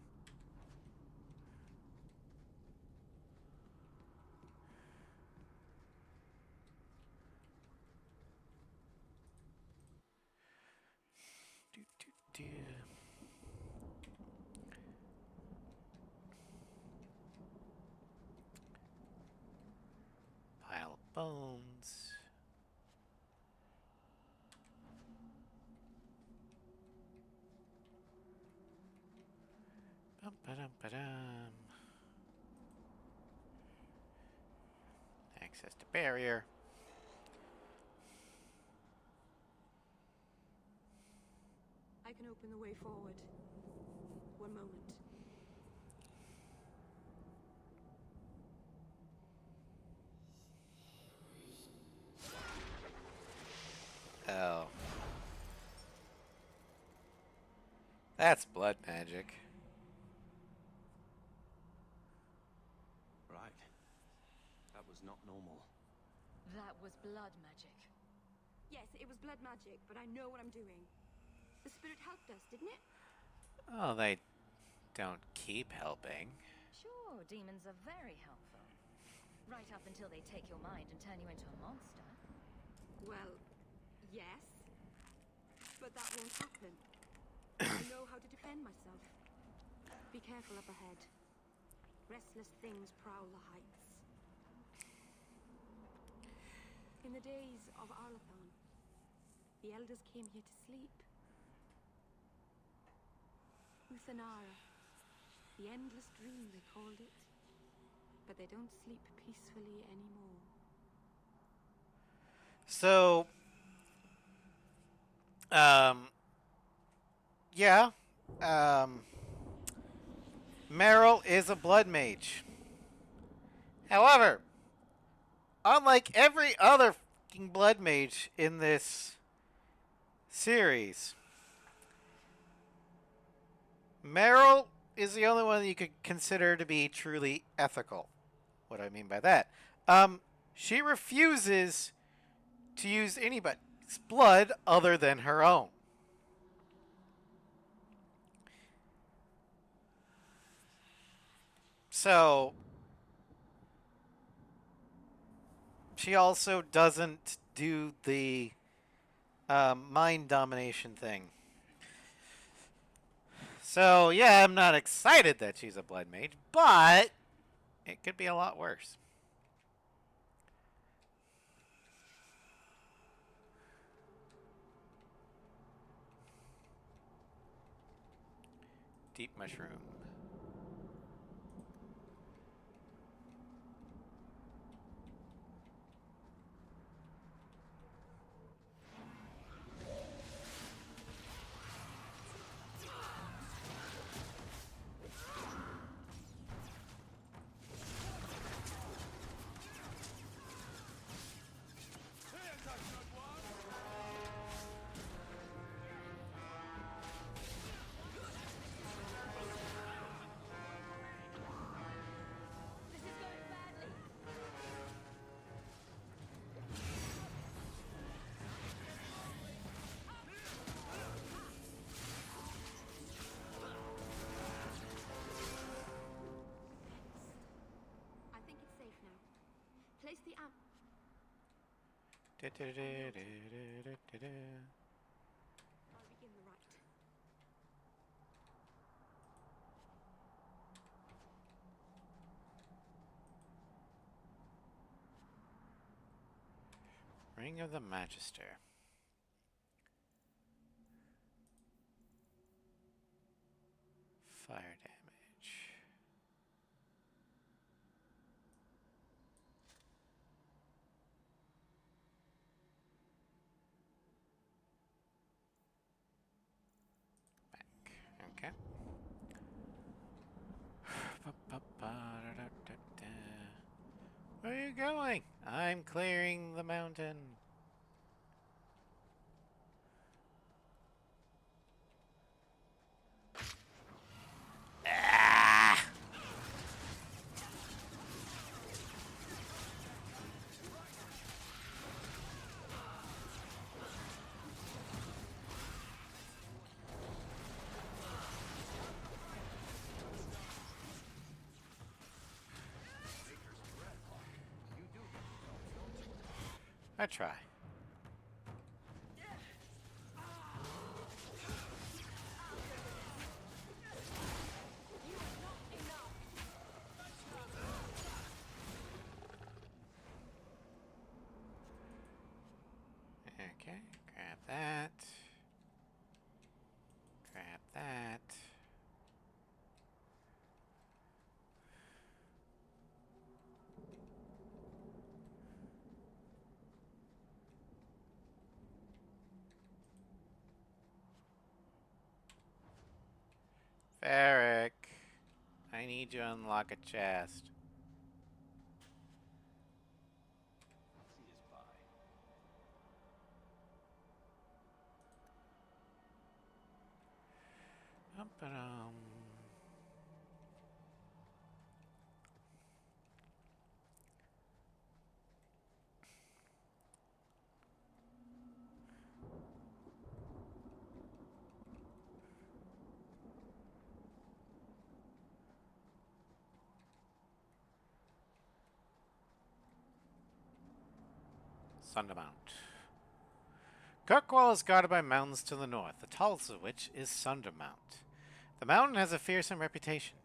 Pile of bones. Bum-ba-dum-ba-dum. Access to barrier. I can open the way forward. One moment. Oh. That's blood magic. Right. That was not normal. That was blood magic. Yes, it was blood magic, but I know what I'm doing. The spirit helped us, didn't it? Oh, they don't keep helping. Sure, demons are very helpful. Right up until they take your mind and turn you into a monster. Well, yes. But that won't happen. I know how to defend myself. Be careful up ahead. Restless things prowl the heights. In the days of Arlathan, the elders came here to sleep. Uthanara. The endless dream, they called it. But they don't sleep peacefully anymore. So, yeah. Meryl is a blood mage. However, unlike every other fucking blood mage in this series, Meryl is the only one you could consider to be truly ethical. What do I mean by that? She refuses to use anybody's blood other than her own. So, she also doesn't do the mind domination thing. So, yeah, I'm not excited that she's a blood mage, but it could be a lot worse. Deep mushroom. Place the amp. Da, da, da, da, da, da. I'll begin the rite. Ring of the Magister. Fire damage. Okay. Where are you going? I'm clearing the mountain. Ah! I try. Okay, grab that. Grab that. Varric, I need you to unlock a chest. Ba-dum. Sundermount. Kirkwall is guarded by mountains to the north, the tallest of which is Sundermount. The mountain has a fearsome reputation.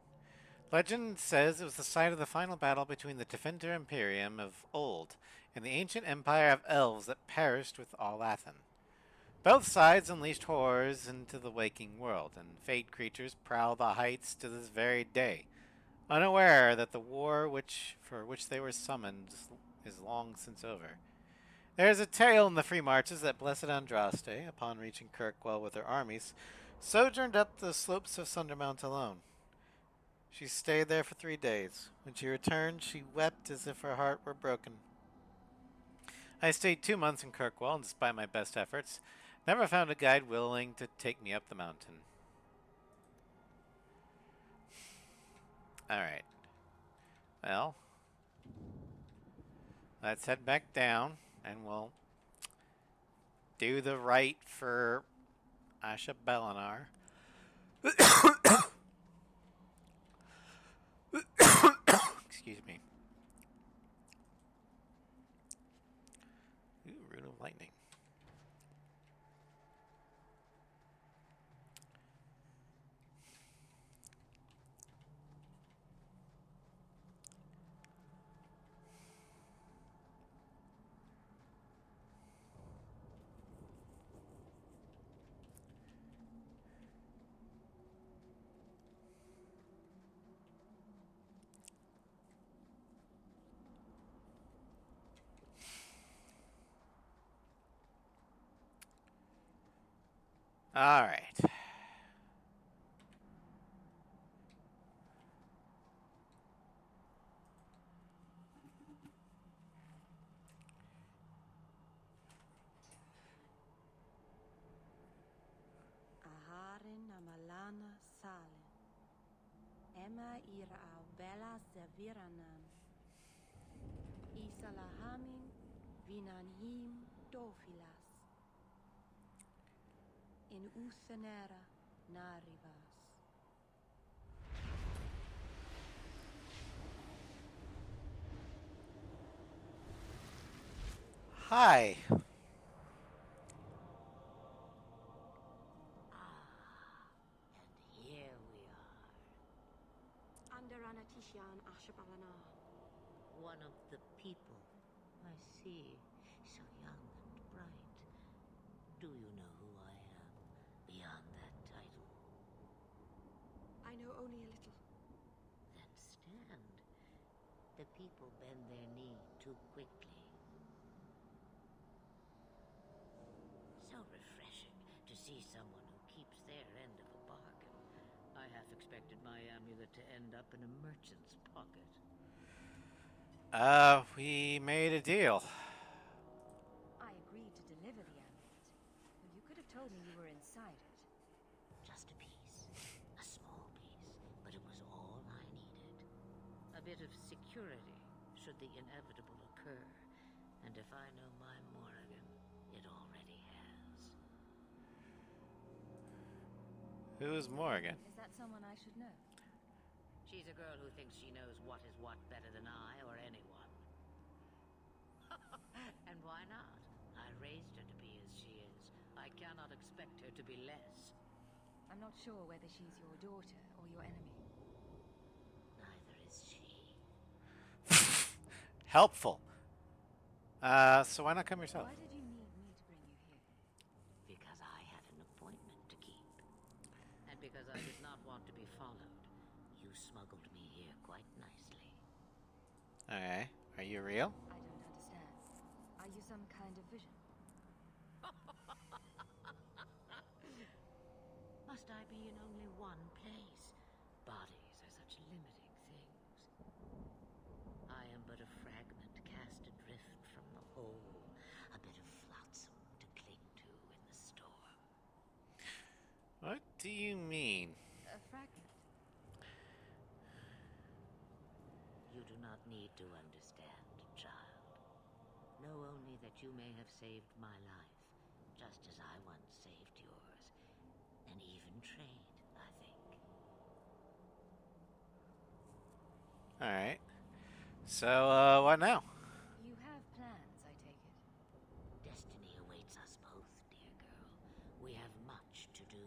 Legend says it was the site of the final battle between the Defender Imperium of old and the ancient empire of elves that perished with all Athen. Both sides unleashed horrors into the waking world, and fate creatures prowl the heights to this very day, unaware that the war for which they were summoned is long since over. There is a tale in the free marches that blessed Andraste, upon reaching Kirkwall with her armies, sojourned up the slopes of Sundermount alone. She stayed there for 3 days. When she returned, she wept as if her heart were broken. I stayed 2 months in Kirkwall, and despite my best efforts, never found a guide willing to take me up the mountain. Alright. Well, let's head back down, and we'll do the right for Asha Belinar. Excuse me. Ooh, Rune of Lightning. All right. Aharin amalana salen. Emma ira au bella seviranan. Isalahamin vinanhim dofilas. In usenera narivas. Hi. Here we are. Under Anatishan Ashabalana. One of the people. I see. So young and bright. Do you know who I am? Beyond that title. I know only a little. Then stand. The people bend their knee too quickly. So refreshing to see someone who keeps their end of a bargain. I half expected my amulet to end up in a merchant's pocket. We made a deal. I agreed to deliver the amulet. Well, you could have told me you were inside it. Just a piece. A small piece. But it was all I needed. A bit of security, should the inevitable occur. And if I know my Morrigan, it already has. Who's Morgan? Is that someone I should know? She's a girl who thinks she knows what is what better than I or anyone. And why not? I raised her to be as she is. I cannot expect her to be less. I'm not sure whether she's your daughter or your enemy. Neither is she. Helpful. So why not come yourself? Why did you need me to bring you here? Because I had an appointment to keep. And because I did not want to be followed. You smuggled me here quite nicely. Okay. Are you real? I don't understand. Are you some kind of vision? Must I be in only one place? Bodies are such limiting things. I am but a fragment cast adrift from the whole. A bit of flotsam to cling to in the storm. What do you mean? A fragment. You do not need to understand, child. Know only that you may have saved my life, just as I once saved yours. An even trade, I think. Alright. So, what now? You have plans, I take it. Destiny awaits us both, dear girl. We have much to do.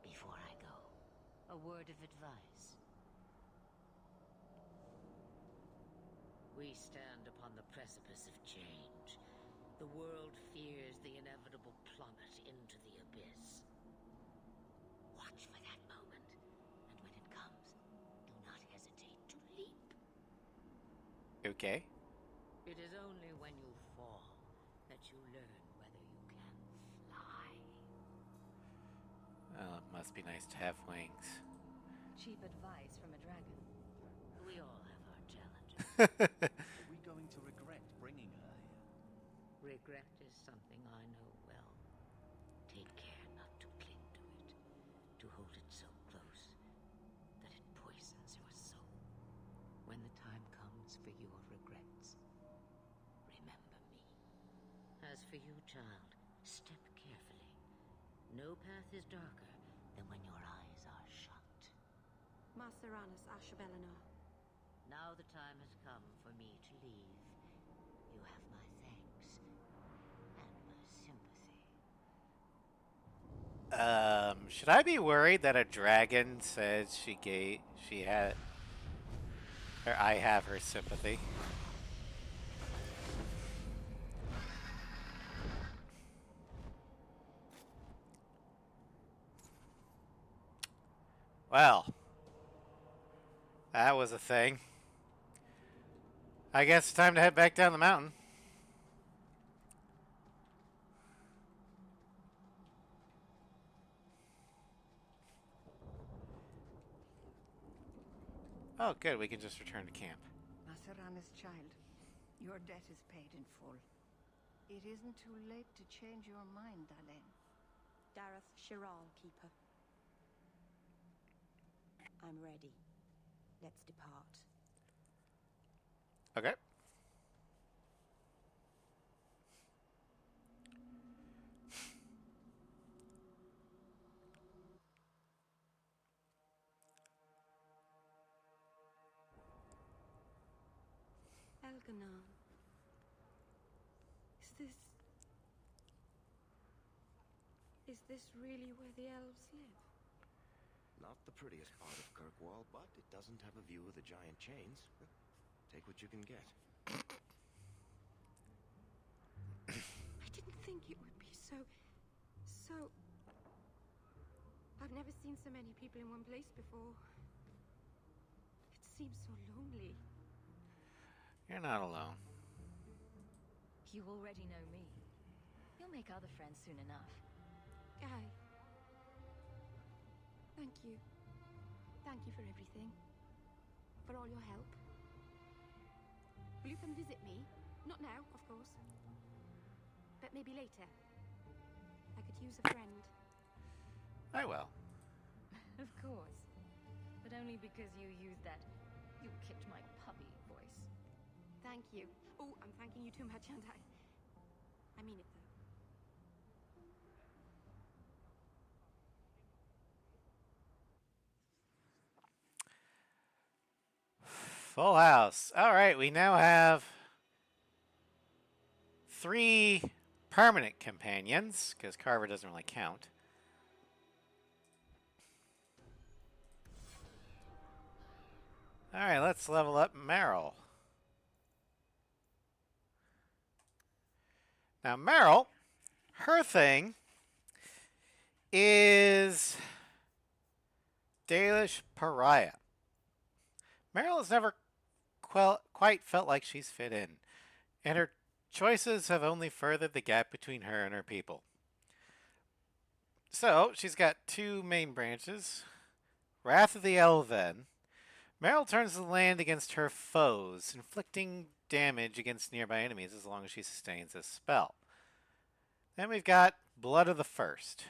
Before I go, a word of advice. We stand upon the precipice of change. The world fears the inevitable plummet into the abyss. Watch for that moment, and when it comes, do not hesitate to leap. Okay. It is only when you fall that you learn whether you can fly. Well, it must be nice to have wings. Cheap advice from a dragon. We all have our challenges. Are we going to regret bringing her here? Regret is something I know well. Take care not to cling to it, to hold it so close that it poisons your soul. When the time comes for your regrets, remember me. As for you, child, step carefully. No path is darker than when your eyes are shut. Maceranus Ashabellinar. Now the time has come for me to leave. You have my thanks and my sympathy. Should I be worried that a dragon says she had, or I have her sympathy? Well, that was a thing. I guess it's time to head back down the mountain. Oh, good. We can just return to camp. Maceranus, child, your debt is paid in full. It isn't too late to change your mind, Dalen. Dareth Shiral, Keeper. I'm ready. Let's depart. Okay. Elganon. Is this really where the elves live? Not the prettiest part of Kirkwall, but it doesn't have a view of the giant chains. Take what you can get. I didn't think it would be so... I've never seen so many people in one place before. It seems so lonely. You're not alone. You already know me. You'll make other friends soon enough. Aye. Thank you. Thank you for everything. For all your help. Will you come visit me? Not now, of course. But maybe later. I could use a friend. I will. Of course. But only because you used that "you kicked my puppy" voice. Thank you. Oh, I'm thanking you too much, aren't I? I mean it, though. Full house. All right, we now have 3 permanent companions, because Carver doesn't really count. All right, let's level up Meryl. Now, Meryl, her thing is Dalish Pariah. Meryl has never quite felt like she's fit in, and her choices have only furthered the gap between her and her people. So, she's got 2 main branches. Wrath of the Elven. Meryl turns the land against her foes, inflicting damage against nearby enemies as long as she sustains this spell. Then we've got Blood of the First.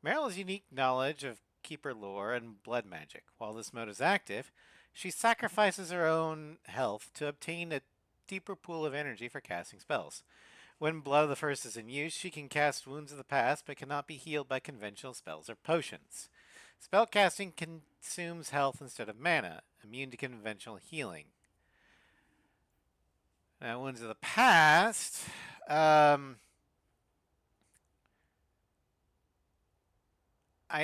Meryl has unique knowledge of Keeper lore and blood magic. While this mode is active, she sacrifices her own health to obtain a deeper pool of energy for casting spells. When Blood of the First is in use, she can cast Wounds of the Past but cannot be healed by conventional spells or potions. Spellcasting consumes health instead of mana, immune to conventional healing. Now, Wounds of the Past. I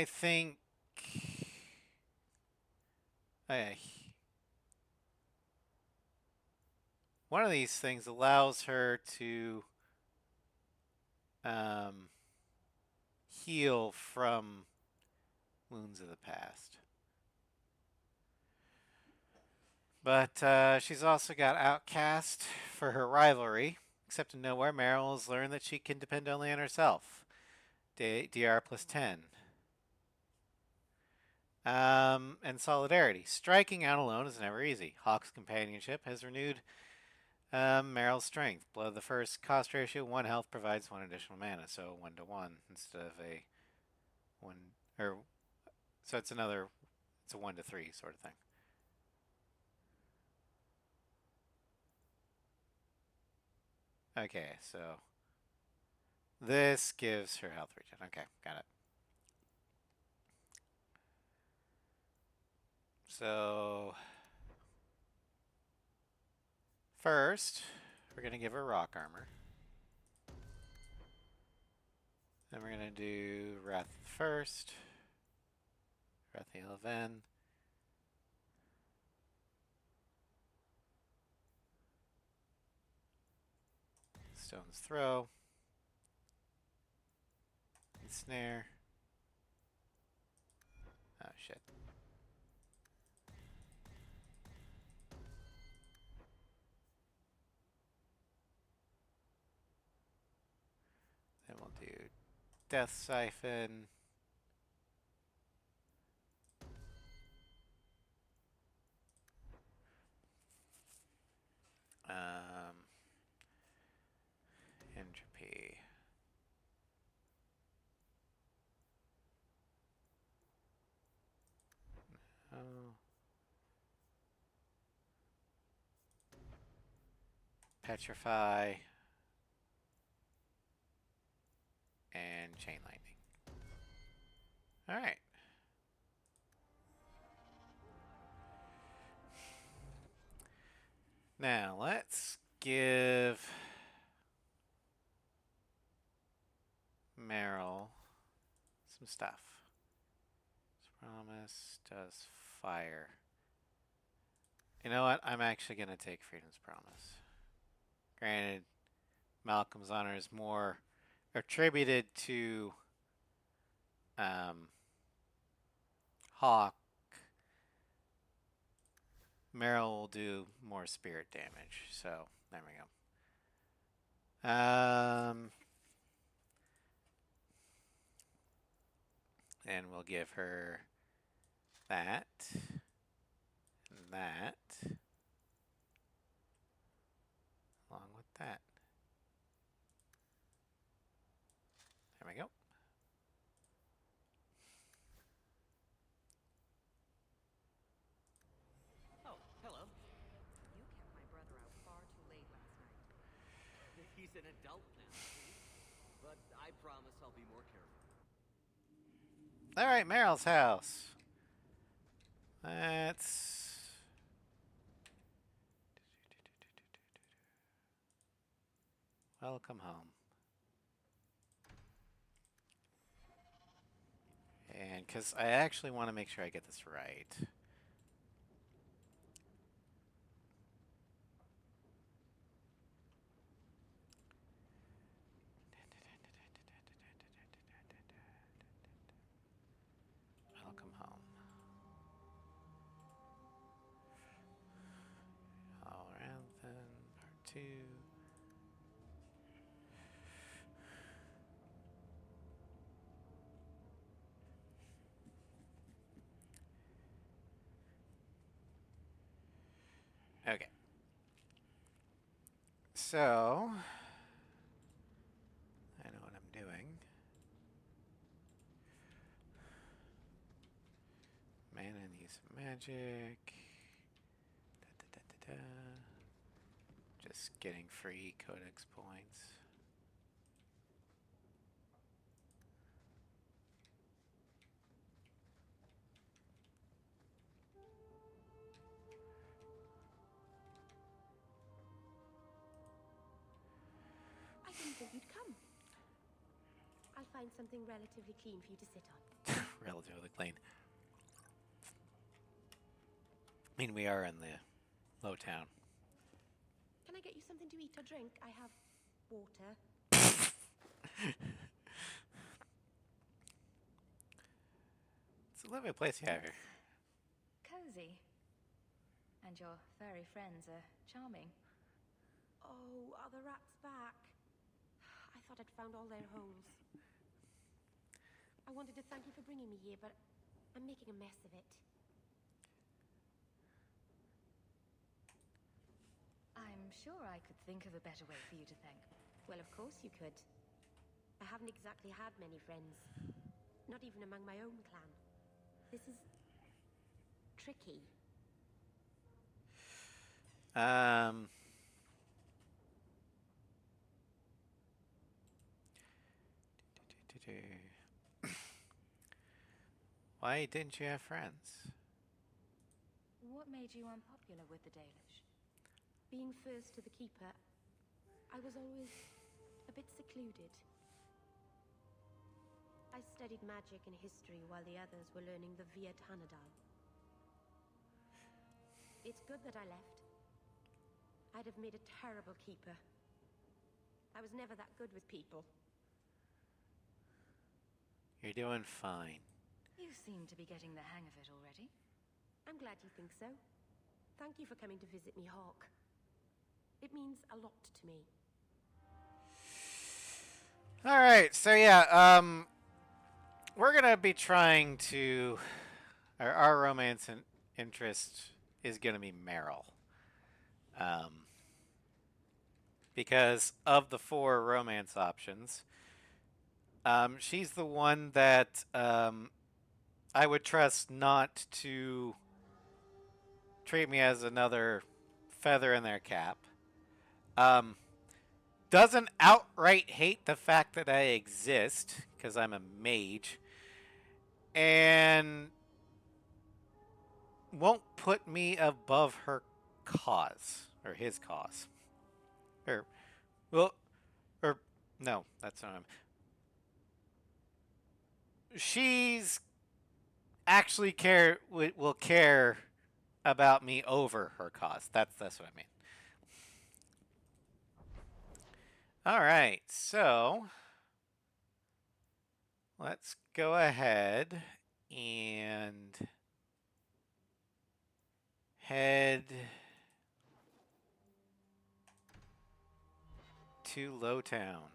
think. One of these things allows her to heal from wounds of the past. But she's also got Outcast for her rivalry. Except in Nowhere, Meryl has learned that she can depend only on herself. DR plus 10. And Solidarity. Striking out alone is never easy. Hawke's companionship has renewed Meryl's strength. Blow the first cost ratio, 1 health provides 1 additional mana, so 1 to 1 instead of a 1 or so it's a 1 to 3 sort of thing. Okay, so this gives her health regen. Okay, got it. So first, we're going to give her rock armor. Then we're going to do Wrath first. Wrath the Eleven. Stone's Throw. Snare. Oh, shit. Then we'll do Death Siphon. Entropy. Oh. Petrify. And Chain Lightning. Alright. Now, let's give Meryl some stuff. Promise does fire. You know what? I'm actually going to take Freedom's Promise. Granted, Malcolm's honor is more attributed to Hawke. Meryl will do more spirit damage, so there we go. And we'll give her that, and that, along with that. There we go. Oh, hello. You kept my brother out far too late last night. He's an adult now, see? But I promise I'll be more careful. All right, Meryl's house. Let's... Welcome home. And because I actually want to make sure I get this right. Welcome home. All around then, part 2. Okay. So, I know what I'm doing. Mana needs magic. Da, da, da, da, da. Just getting free codex points. I didn't think you'd come. I'll find something relatively clean for you to sit on. Relatively clean. I mean, we are in the low town. Can I get you something to eat or drink? I have water. It's a lovely place you have here. Cozy. And your furry friends are charming. Oh, are the rats back? I thought I'd found all their holes. I wanted to thank you for bringing me here, but I'm making a mess of it. I'm sure I could think of a better way for you to thank. Well, of course you could. I haven't exactly had many friends. Not even among my own clan. This is... tricky. Why didn't you have friends? What made you unpopular with the Dalish? Being first to the Keeper, I was always a bit secluded. I studied magic and history while the others were learning the Via Tanadal. It's good that I left. I'd have made a terrible keeper. I was never that good with people. You're doing fine. You seem to be getting the hang of it already. I'm glad you think so. Thank you for coming to visit me, Hawke. It means a lot to me. Alright, so yeah, we're gonna be trying to... Our romance and interest is gonna be Meryl. Because of the 4 romance options, she's the one that I would trust not to treat me as another feather in their cap. Doesn't outright hate the fact that I exist, because I'm a mage. And won't put me above her cause, or his cause. No, that's not him. She's actually will care about me over her cause. That's what I mean. All right, so let's go ahead and head to Lowtown.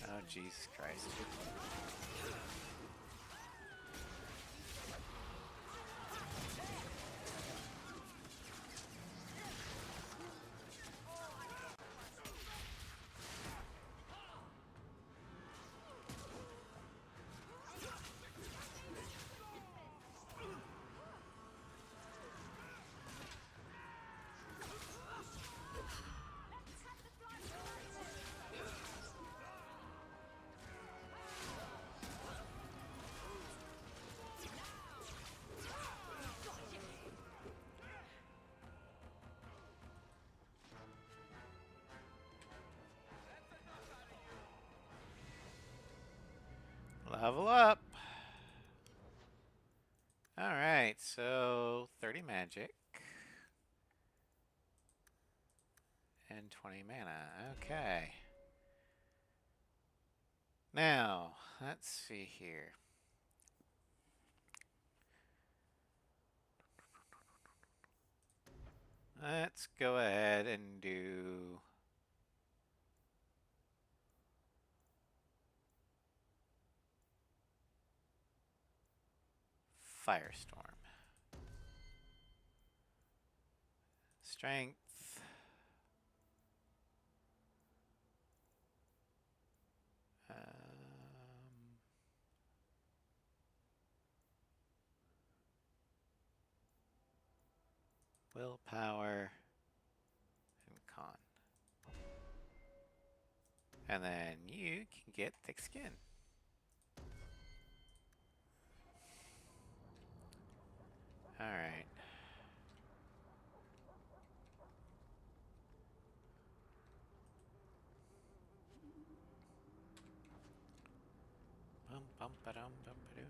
Oh, Jesus Christ. Level up. Alright, so 30 magic. And 20 mana. Okay. Now, let's see here. Let's go ahead and do... Firestorm. Strength. Willpower. And con. And then you can get thick skin. Alright. Bum bum ba-dum bum ba-doo.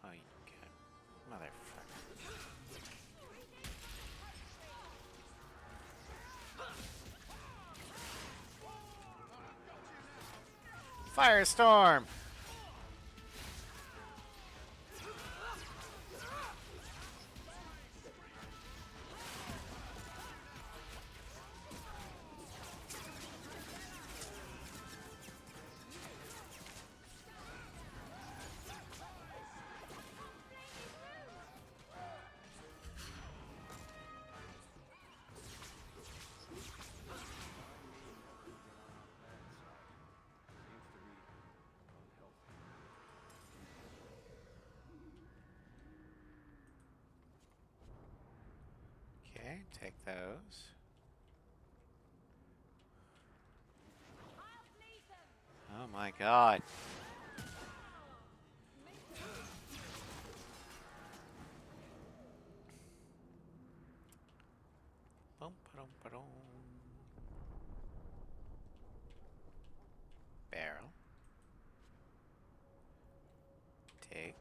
Oh, you got motherfucker. Firestorm! Okay, take those. Oh my god. Boom, ba-dum, ba-dum. Barrel. Take.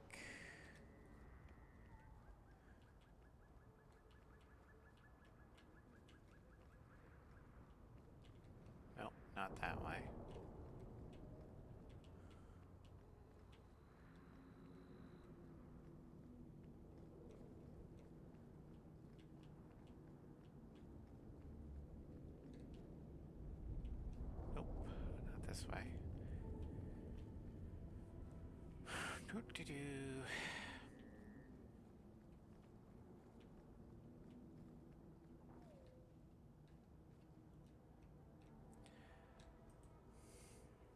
Nope, not that way. Nope, not this way. Doo-doo-doo.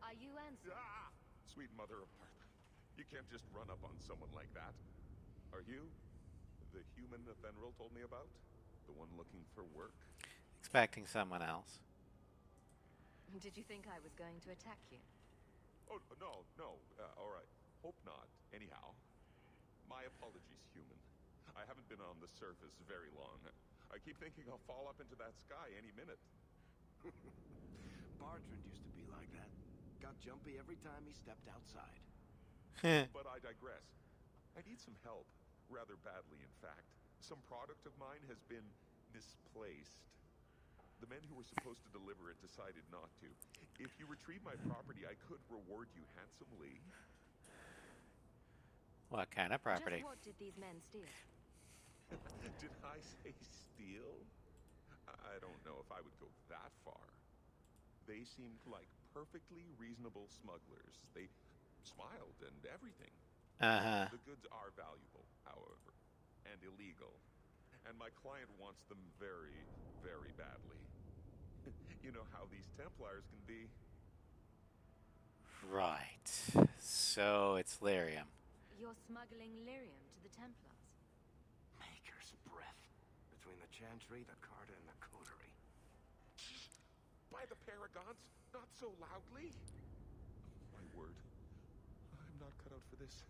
Are you answering? Ah! Sweet mother of Martha. You can't just run up on someone like that. Are you the human Athenril told me about? The one looking for work? Expecting someone else. Did you think I was going to attack you? Oh, no. All right. Hope not. Anyhow, my apologies, human. I haven't been on the surface very long. I keep thinking I'll fall up into that sky any minute. Bartrand used to be like that. Got jumpy every time he stepped outside. But I digress. I need some help. Rather badly, in fact. Some product of mine has been misplaced. The men who were supposed to deliver it decided not to. If you retrieve my property, I could reward you handsomely. What kind of property? Just what did these men steal? Did I say steal? I don't know if I would go that far. They seemed like perfectly reasonable smugglers. They smiled and everything. Uh-huh. The goods are valuable, however, and illegal. And my client wants them very, very badly. You know how these Templars can be. Right. So it's lyrium. You're smuggling lyrium to the Templars. Maker's breath. Between the Chantry, the Carta, and the Coterie. By the Paragons, not so loudly. My word. I'm not cut out for this.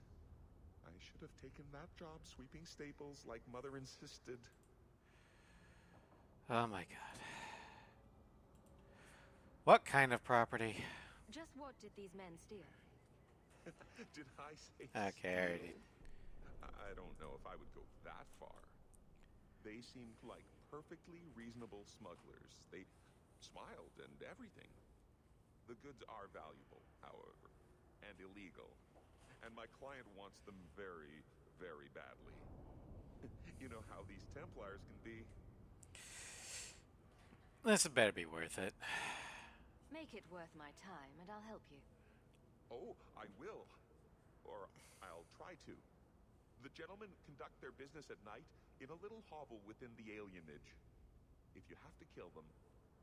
I should have taken that job sweeping staples like Mother insisted. Oh my god. What kind of property? Just what did these men steal? Did I say Okay, I already... I don't know if I would go that far. They seemed like perfectly reasonable smugglers. They smiled and everything. The goods are valuable, however, and illegal. And my client wants them very, very badly. You know how these Templars can be. This better be worth it. Make it worth my time, and I'll help you. Oh, I will. Or I'll try to. The gentlemen conduct their business at night in a little hovel within the alienage. If you have to kill them,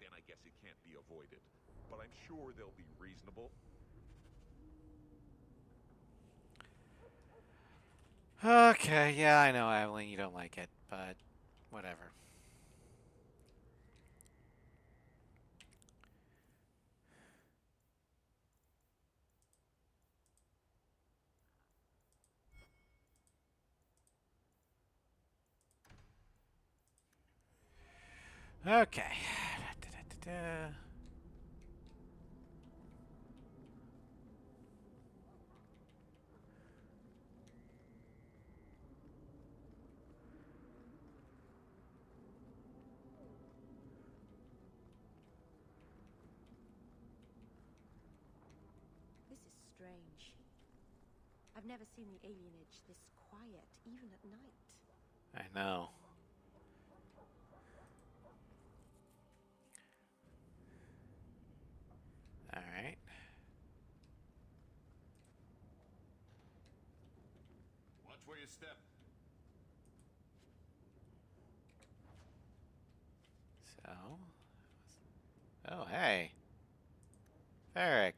then I guess it can't be avoided. But I'm sure they'll be reasonable. Okay, yeah, I know, Evelyn, you don't like it, but whatever. Okay. Da-da-da-da. This I've never seen the alienage this quiet, even at night. I know. All right. Watch where you step. So. Oh, hey. Eric.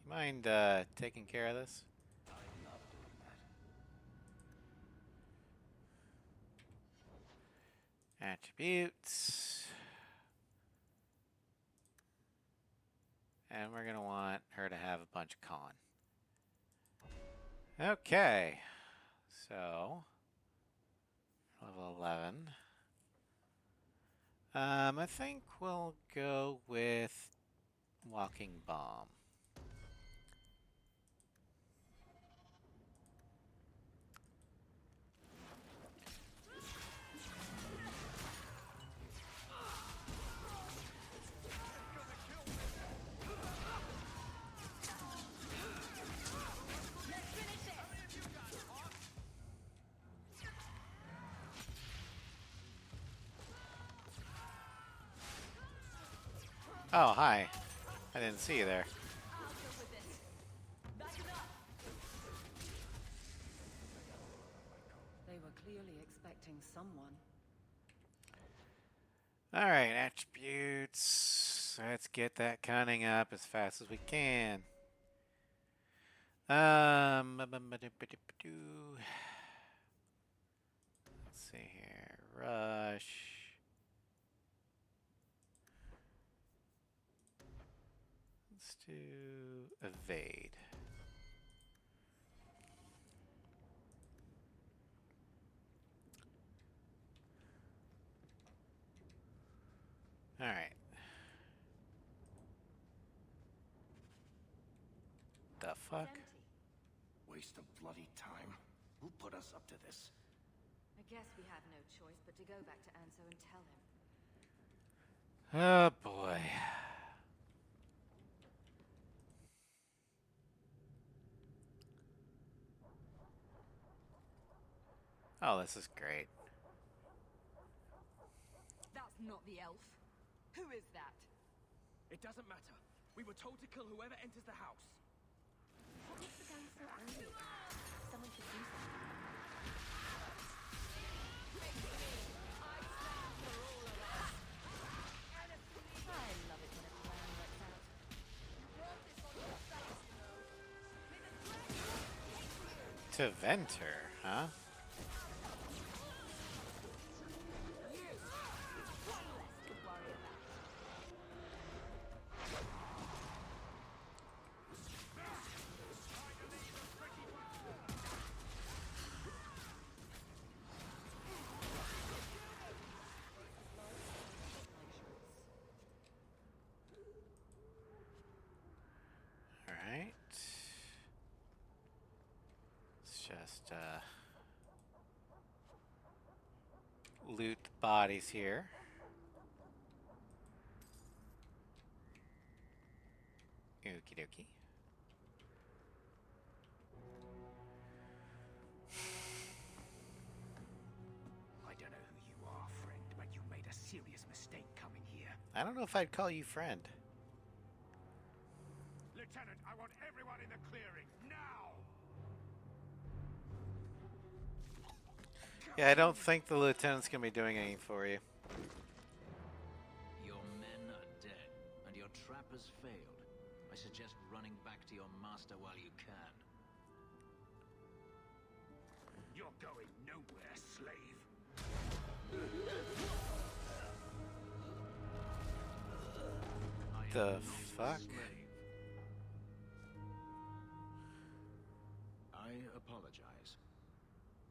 You mind taking care of this? I love doing that. Attributes. And we're going to want her to have a bunch of con. Okay. So, level 11. I think we'll go with Walking Bomb. Oh, hi. I didn't see you there. They were clearly expecting someone. Alright, attributes. Let's get that cunning up as fast as we can. Let's see here. Rush. Let's do evade. All right. The fuck? Waste of bloody time. Who put us up to this? I guess we had no choice but to go back to Anso and tell him. Oh boy. Oh, this is great. That's not the elf. Who is that? It doesn't matter. We were told to kill whoever enters the house. What makes the gang so angry? Someone should do something. I love it when a plan works out. To Venter, huh? Alright. Let's just loot the bodies here. Okie dokie. I don't know who you are, friend, but you made a serious mistake coming here. I don't know if I'd call you friend. Lieutenant, I want everyone in the clearing, now! Yeah, I don't think the lieutenant's gonna be doing anything for you. Your men are dead, and your trap has failed. I suggest running back to your master while you can. You're going nowhere, slave. The fuck? I apologize.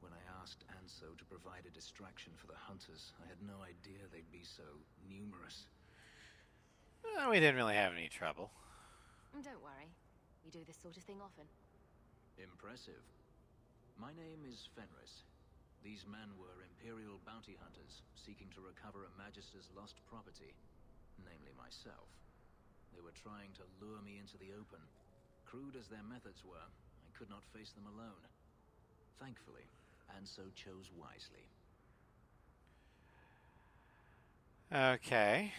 When I asked Anso to provide a distraction for the hunters, I had no idea they'd be so numerous. We didn't really have any trouble. Don't worry. We do this sort of thing often. Impressive. My name is Fenris. These men were Imperial bounty hunters, seeking to recover a Magister's lost property, namely myself. They were trying to lure me into the open. Crude as their methods were, I could not face them alone. Thankfully, and so chose wisely. Okay.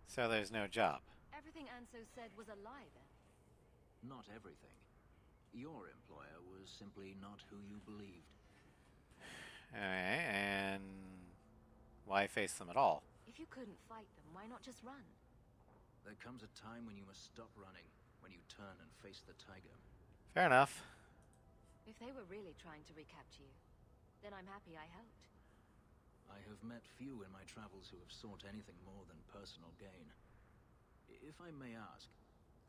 So there's no job. Everything Anso said was a lie, then? Not everything. Your employer was simply not who you believed. Alright, and why face them at all? If you couldn't fight them, why not just run? There comes a time when you must stop running, when you turn and face the tiger. Fair enough. If they were really trying to recapture you, then I'm happy I helped. I have met few in my travels who have sought anything more than personal gain. If I may ask,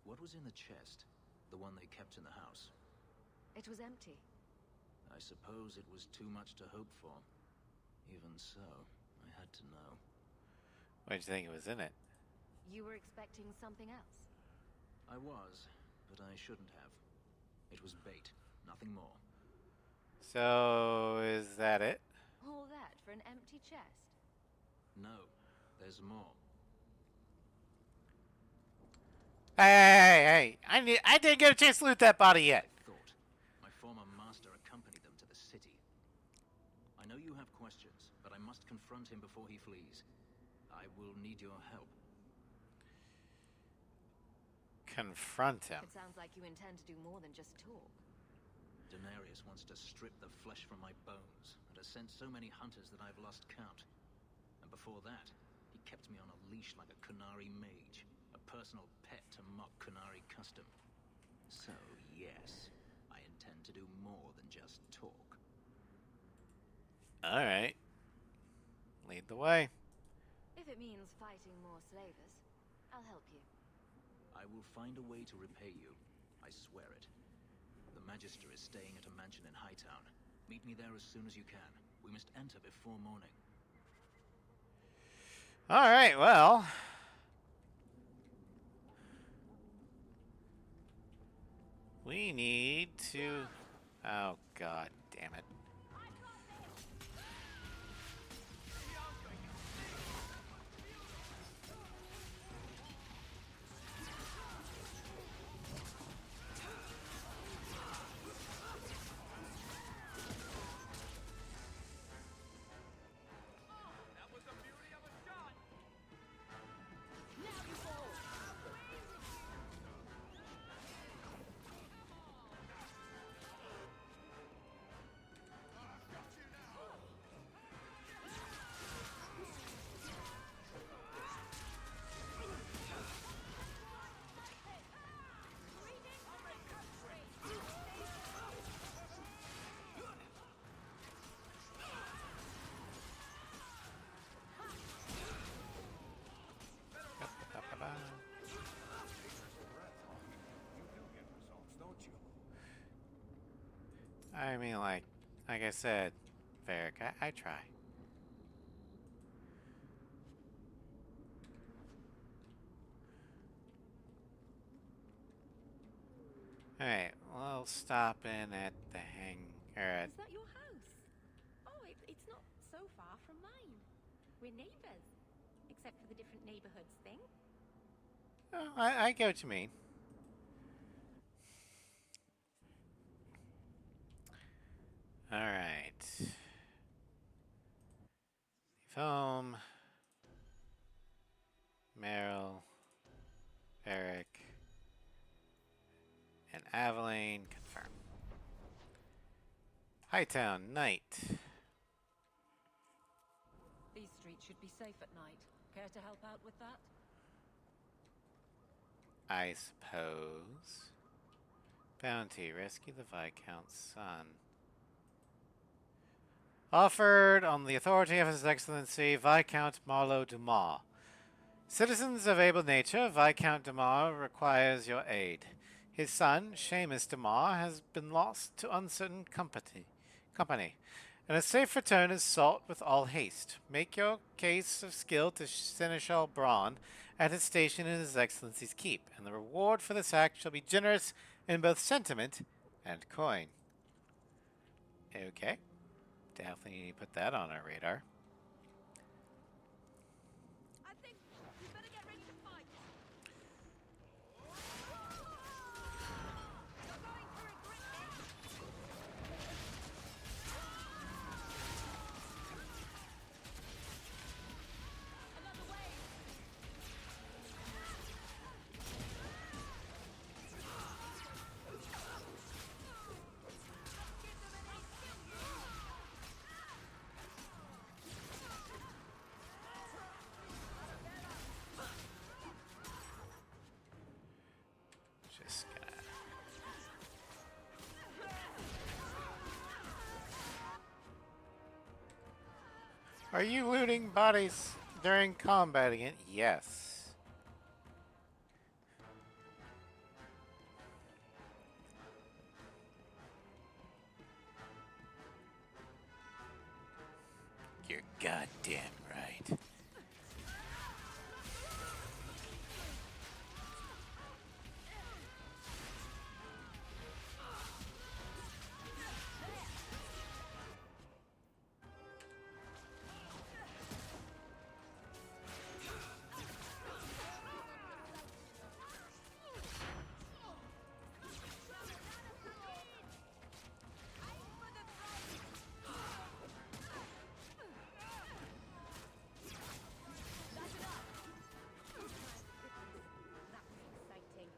what was in the chest? The one they kept in the house? It was empty. I suppose it was too much to hope for. Even so, I had to know. What did you think was in it? You were expecting something else? I was, but I shouldn't have. It was bait, nothing more. So, is that it? All that for an empty chest? No, there's more. Hey! I didn't get a chance to loot that body yet. I thought. My former master accompanied them to the city. I know you have questions, but I must confront him before he flees. I will need your help. Confront him? It sounds like you intend to do more than just talk. Denarius wants to strip the flesh from my bones, and has sent so many hunters that I've lost count. And before that, he kept me on a leash like a Qunari mage, a personal pet to mock Qunari custom. So, yes, I intend to do more than just talk. Alright. Lead the way. If it means fighting more slavers, I'll help you. I will find a way to repay you. I swear it. The Magister is staying at a mansion in Hightown. Meet me there as soon as you can. We must enter before morning. Alright, well. We need to... Oh, god damn it. I mean, like I said, Varric, I try. Alright, we'll stop in at the at... Is that your house? Oh, it's not so far from mine. We're neighbors. Except for the different neighborhoods thing. Oh, I get what you mean. Alright. Leave home. Meryl. Varric. And Aveline. Confirm. Hightown, night. These streets should be safe at night. Care to help out with that? I suppose. Bounty. Rescue the Viscount's son. Offered on the authority of His Excellency Viscount Marlowe Dumas. Citizens of able nature, Viscount Dumas requires your aid. His son, Seamus Dumas, has been lost to uncertain company, and a safe return is sought with all haste. Make your case of skill to Seneschal Braun at his station in His Excellency's keep, and the reward for this act shall be generous in both sentiment and coin. Okay. Definitely need to put that on our radar. I think we better get ready to fight. Are you looting bodies during combat again? Yes. You're goddamn right. That was exciting.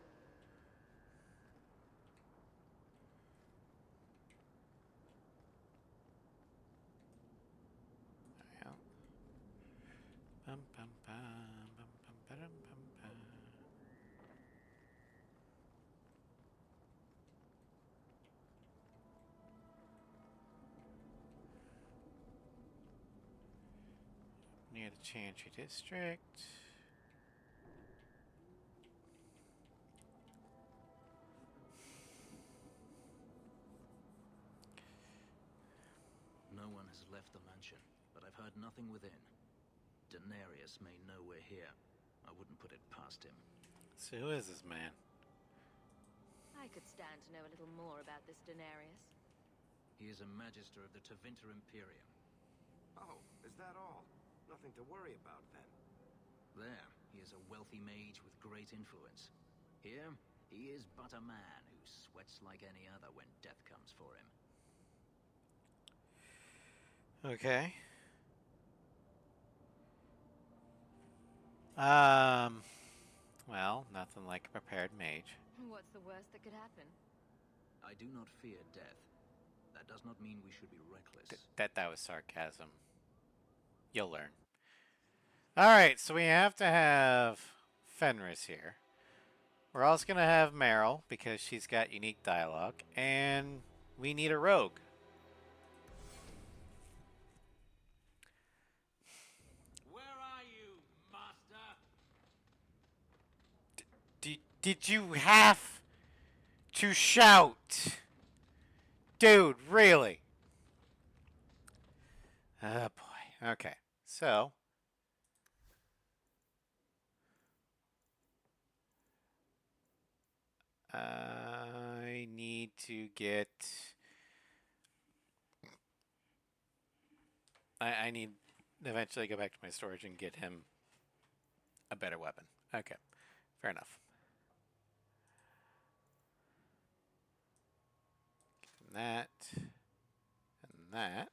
Well. Bum, bum, bum, bum, bum, ba-dum, bum, bum. Near the Chantry District. No one has left the mansion, but I've heard nothing within. Daenerys may know we're here. I wouldn't put it past him. So who is this man? I could stand to know a little more about this Daenerys. He is a magister of the Tevinter Imperium. Oh, is that all? Nothing to worry about then. There, he is a wealthy mage with great influence. Here, he is but a man who sweats like any other when death comes for him. Okay. Well, nothing like a prepared mage. What's the worst that could happen? I do not fear death. That does not mean we should be reckless. That was sarcasm. You'll learn. Alright, so we have to have Fenris here. We're also going to have Meryl, because she's got unique dialogue. And we need a rogue. Where are you, master? Did you have to shout? Dude, really? Oh boy. Okay. So. I need to get. I need to eventually go back to my storage and get him a better weapon. Okay. Fair enough. That. And that.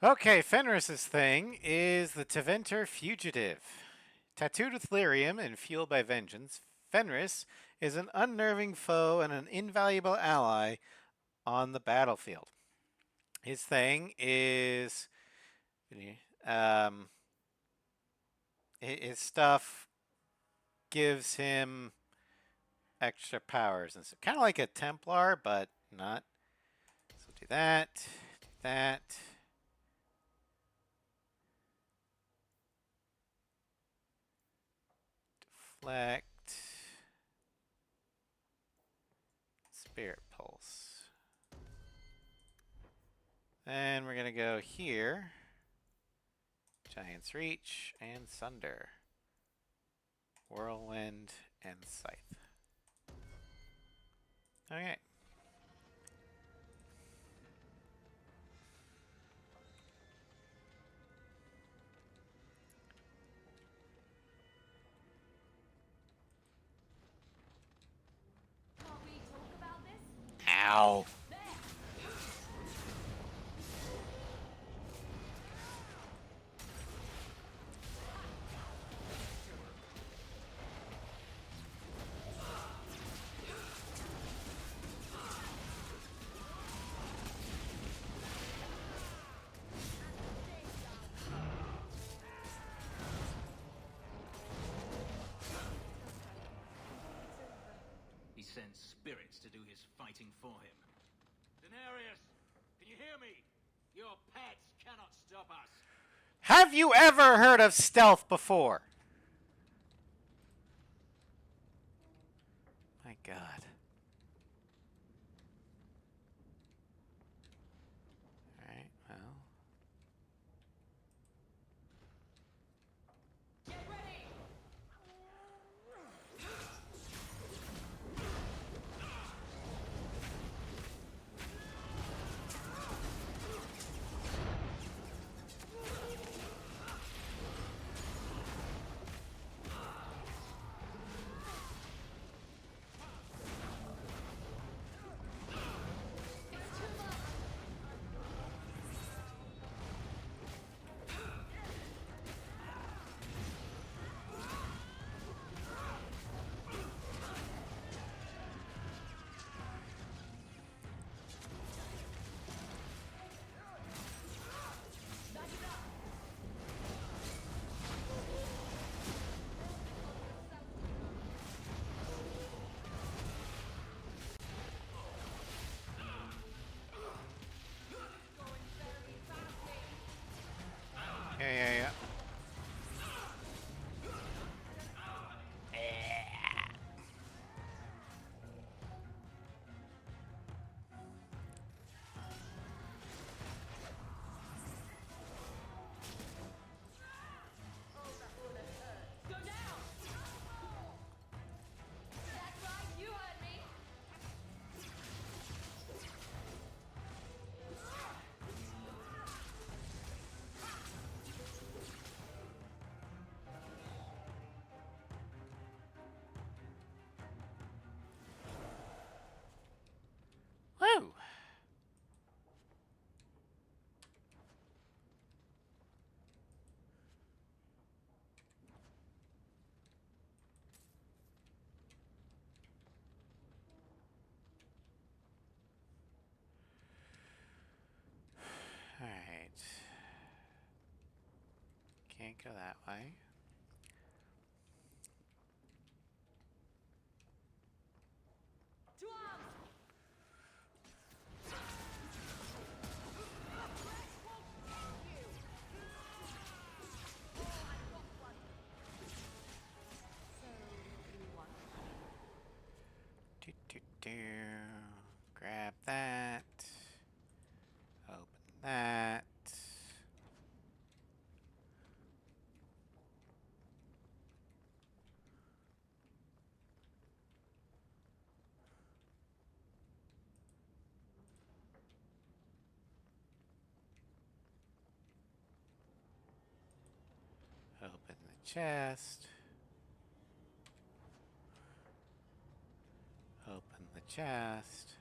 Okay, Fenris's thing is the Tevinter Fugitive. Tattooed with lyrium and fueled by vengeance, Fenris is an unnerving foe and an invaluable ally on the battlefield. His thing is his stuff gives him extra powers, and so kind of like a Templar, but not. So do that, do that. Deflect. Spirit Pulse. Then we're going to go here. Giant's Reach and Sunder. Whirlwind and Scythe. Okay. Can't we talk about this? Ow. sends spirits to do his fighting for him. Daenerys, can you hear me? Your pets cannot stop us. Have you ever heard of stealth before? My God. Alright, well. Yeah. Woo! Alright. Can't go that way. Grab that. Open that. Open the chest. Open the chest.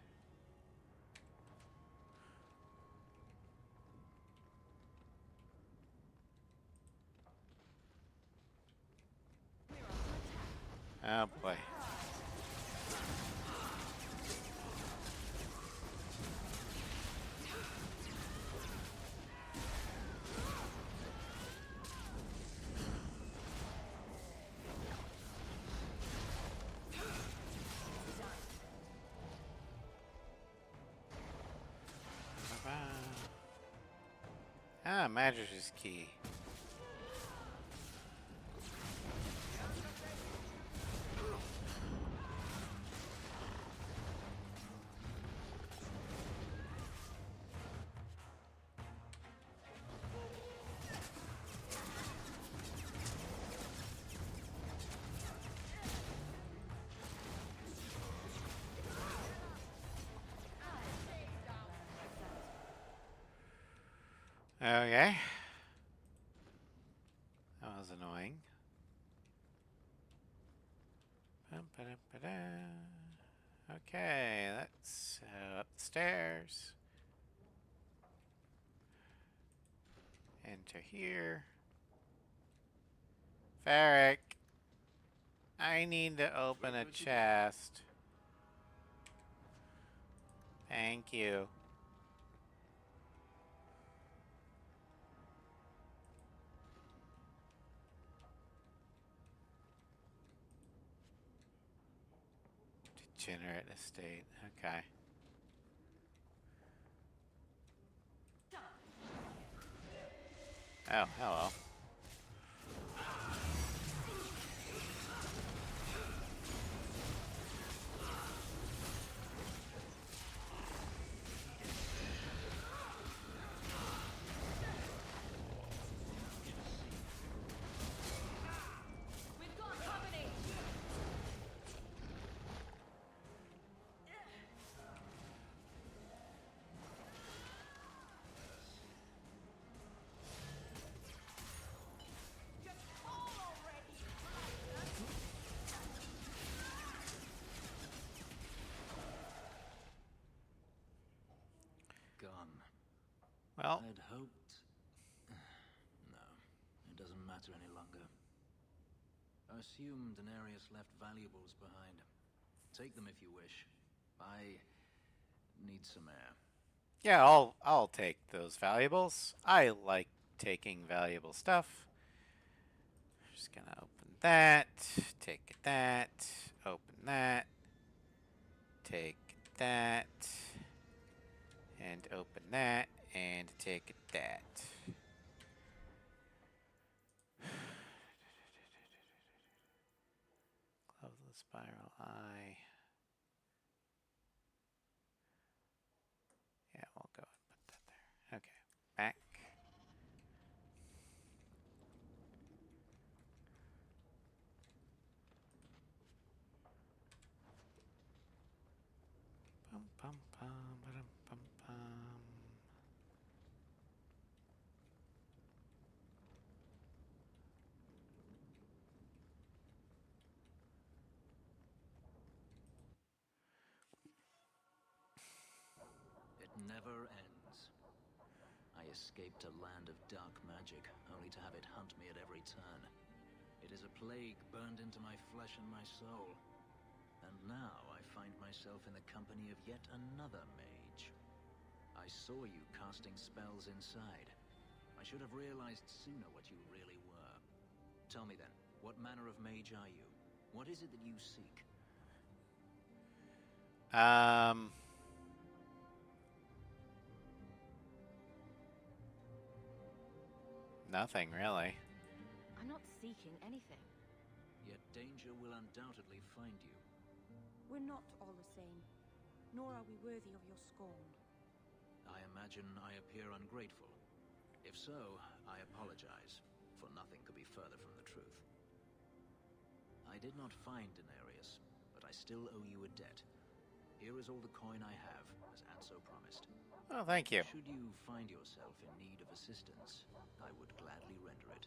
Oh boy. Ah, Magister's key. Okay. That was annoying. Okay, let's up the stairs. Enter here. Varric, I need to open a chest. Thank you. degenerate estate. Okay. Oh, hello. We've got company! Gone. Well, I'd hoped... No, it doesn't matter any longer. I assume Daenerys left valuables behind. Take them if you wish. I need some air. yeah, I'll take those valuables. I like taking valuable stuff. Just gonna open that, take that, open that, take that, and open that, and take that. Close the spiral eye. Yeah, we'll go and put that there. Okay, back. Bum bum bum ba-dum bum bum. It never ends. I escaped a land of dark magic, only to have it hunt me at every turn. It is a plague burned into my flesh and my soul. And now I find myself in the company of yet another mage. I saw you casting spells inside. I should have realized sooner what you really were. Tell me then, what manner of mage are you? What is it that you seek? Nothing really. I'm not seeking anything. Yet danger will undoubtedly find you. We're not all the same, nor are we worthy of your scorn. I imagine I appear ungrateful. If so, I apologize, for nothing could be further from the truth. I did not find Daenerys, but I still owe you a debt. Here is all the coin I have, as Anso promised. Oh, thank you. Should you find yourself in need of assistance, I would gladly render it.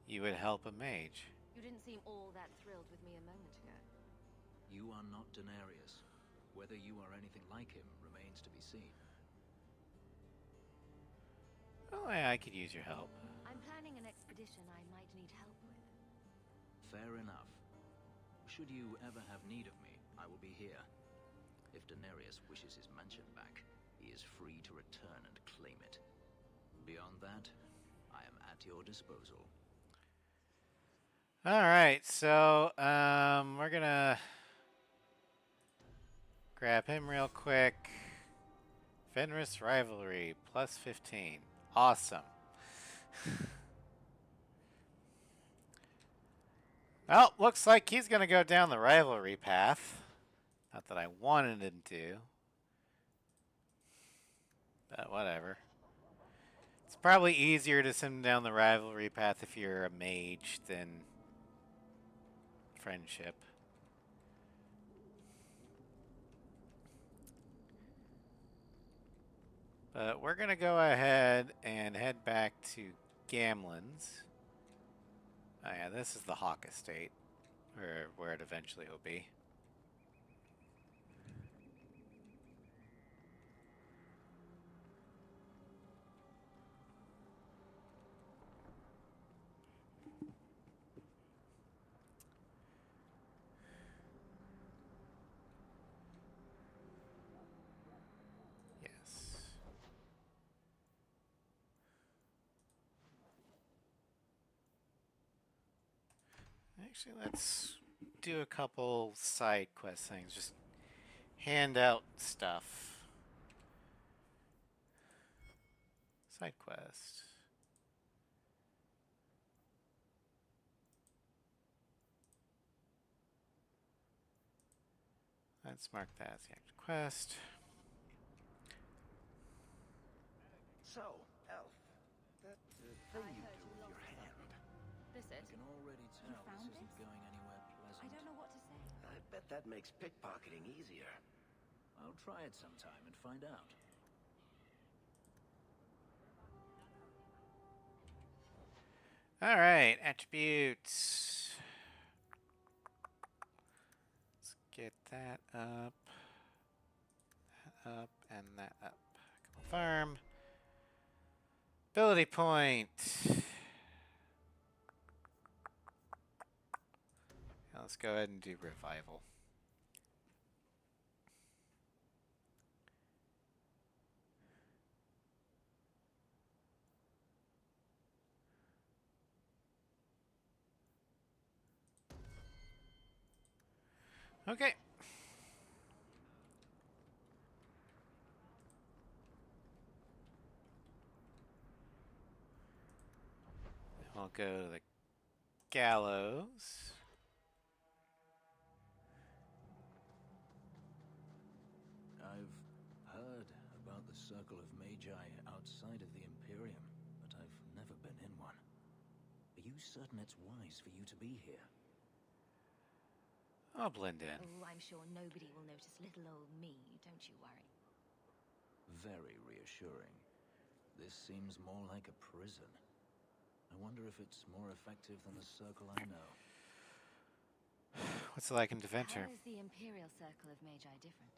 You would help a mage. You didn't seem all that thrilled with me a moment ago. You are not Daenerys. Whether you are anything like him remains to be seen. Oh, yeah, I could use your help. I'm planning an expedition I might need help with. Fair enough. Should you ever have need of me, I will be here. If Daenerys wishes his mansion back, he is free to return and claim it. Beyond that, I am at your disposal. Alright, so, we're gonna grab him real quick. Fenris Rivalry, plus 15. Awesome. Well, looks like he's gonna go down the rivalry path. Not that I wanted him to. But whatever. It's probably easier to send him down the rivalry path if you're a mage than friendship. But we're going to go ahead and head back to Gamlen's. Oh yeah, this is the Hawke estate, or where it eventually will be. Yes. Actually, let's do a couple side quest things. Just handout stuff. Side quest. Let's mark that as the active quest. So, Elf, that thing you do with your hand. This it? I can already tell this isn't going anywhere pleasant. I don't know what to say. I bet that makes pickpocketing easier. I'll try it sometime and find out. All right, attributes. Let's get that up, and that up. Confirm. Ability point. Now let's go ahead and do revival. Okay. I'll go to the gallows. I've heard about the Circle of Magi outside of the Imperium, but I've never been in one. Are you certain it's wise for you to be here? I'll blend in. Oh, I'm sure nobody will notice little old me, don't you worry. Very reassuring. This seems more like a prison. I wonder if it's more effective than the Circle I know. What's it like in Adventure? How is the Imperial Circle of Magi different?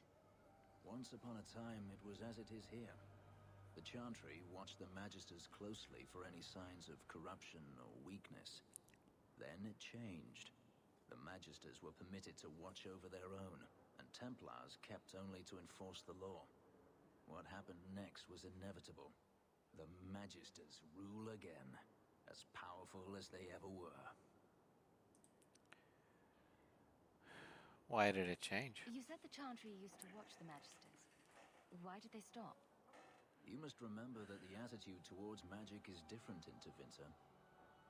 Once upon a time, it was as it is here. The Chantry watched the Magisters closely for any signs of corruption or weakness. Then it changed. The Magisters were permitted to watch over their own, and Templars kept only to enforce the law. What happened next was inevitable. The Magisters rule again, as powerful as they ever were. Why did it change? You said the Chantry used to watch the Magisters. Why did they stop? You must remember that the attitude towards magic is different in Tevinter.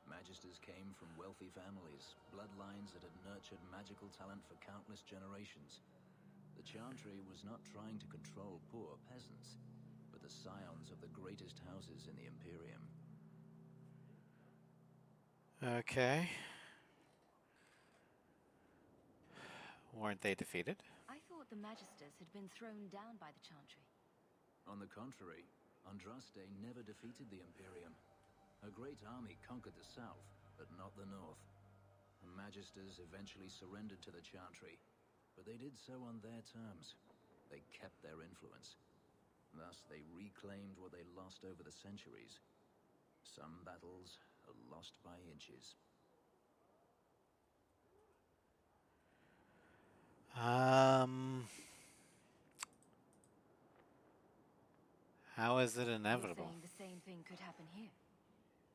Magisters came from wealthy families, bloodlines that had nurtured magical talent for countless generations. The Chantry was not trying to control poor peasants, but the scions of the greatest houses in the Imperium. Okay. Weren't they defeated? I thought the Magisters had been thrown down by the Chantry. On the contrary, Andraste never defeated the Imperium. Her great army conquered the south, but not the north. The Magisters eventually surrendered to the Chantry, but they did so on their terms. They kept their influence. Thus, they reclaimed what they lost over the centuries. Some battles are lost by inches. How is it inevitable? You're saying the same thing could happen here?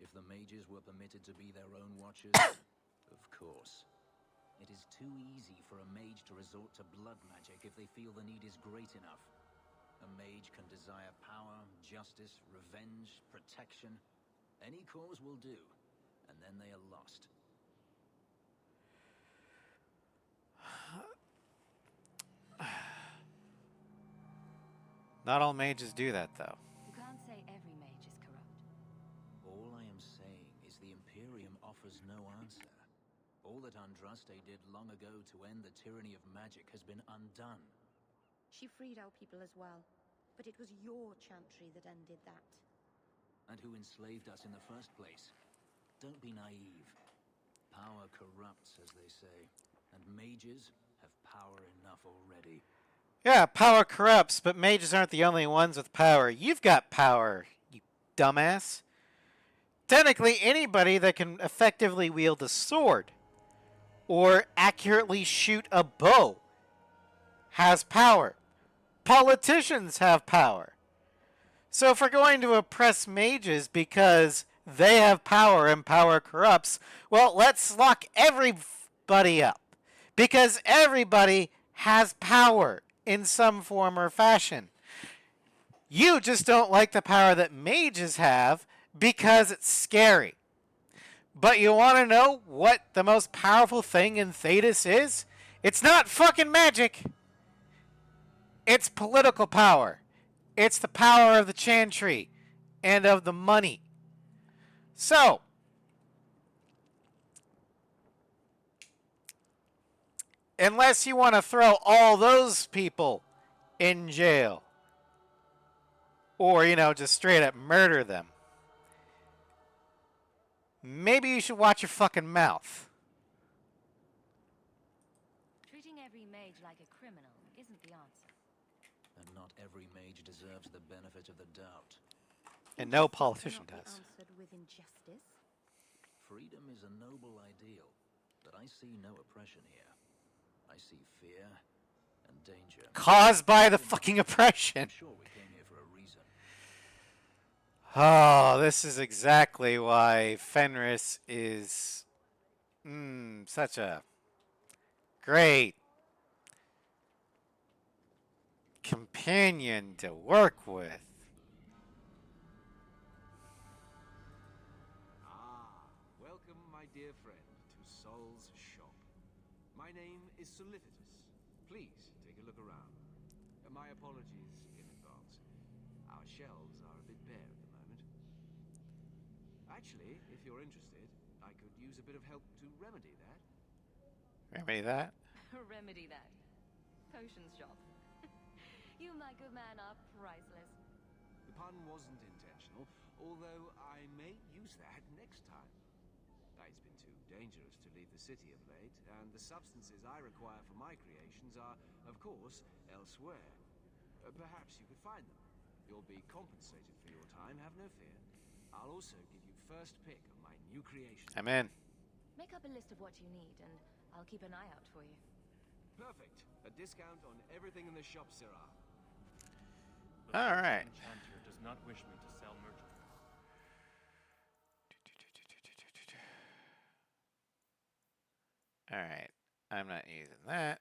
If the mages were permitted to be their own watchers, of course. It is too easy for a mage to resort to blood magic if they feel the need is great enough. A mage can desire power, justice, revenge, protection. Any cause will do, and then they are lost. Not all mages do that, though. You can't say every mage is corrupt. All I am saying is the Imperium offers no answer. All that Andraste did long ago to end the tyranny of magic has been undone. She freed our people as well, but it was your Chantry that ended that. And who enslaved us in the first place. Don't be naive. Power corrupts, as they say, and mages have power enough already. Yeah, power corrupts, but mages aren't the only ones with power. You've got power, you dumbass. Technically, anybody that can effectively wield a sword or accurately shoot a bow has power. Politicians have power. So if we're going to oppress mages because they have power and power corrupts, well, let's lock everybody up. Because everybody has power. in some form or fashion. You just don't like the power that mages have because it's scary. But you want to know what the most powerful thing in Thedas is? It's not fucking magic. It's political power. It's the power of the Chantry and of the money. So, unless you want to throw all those people in jail, or, just straight up murder them, maybe you should watch your fucking mouth. Treating every mage like a criminal isn't the answer. And not every mage deserves the benefit of the doubt. And no politician does. Answered with injustice. Freedom is a noble ideal, but I see no oppression here. I see fear and danger. Caused by the fucking oppression. I'm sure we came here for a reason. Oh, this is exactly why Fenris is such a great companion to work with. Welcome, my dear friend, to Sol's shop. My name is Solicitus. Please take a look around. My apologies in advance. Our shelves are a bit bare at the moment. Actually, if you're interested, I could use a bit of help to remedy that. Remedy that? Remedy that. Potions shop. You, my good man, are priceless. The pun wasn't intentional, although I may use that next time. It's been too dangerous to leave the city of late, and the substances I require for my creations are, of course, elsewhere. Perhaps you could find them. You'll be compensated for your time, have no fear. I'll also give you first pick of my new creation. I'm in. Make up a list of what you need, and I'll keep an eye out for you. Perfect. A discount on everything in the shop, Sirrah. All right. Enchanter does not wish me to sell merchandise. All right. I'm not using that.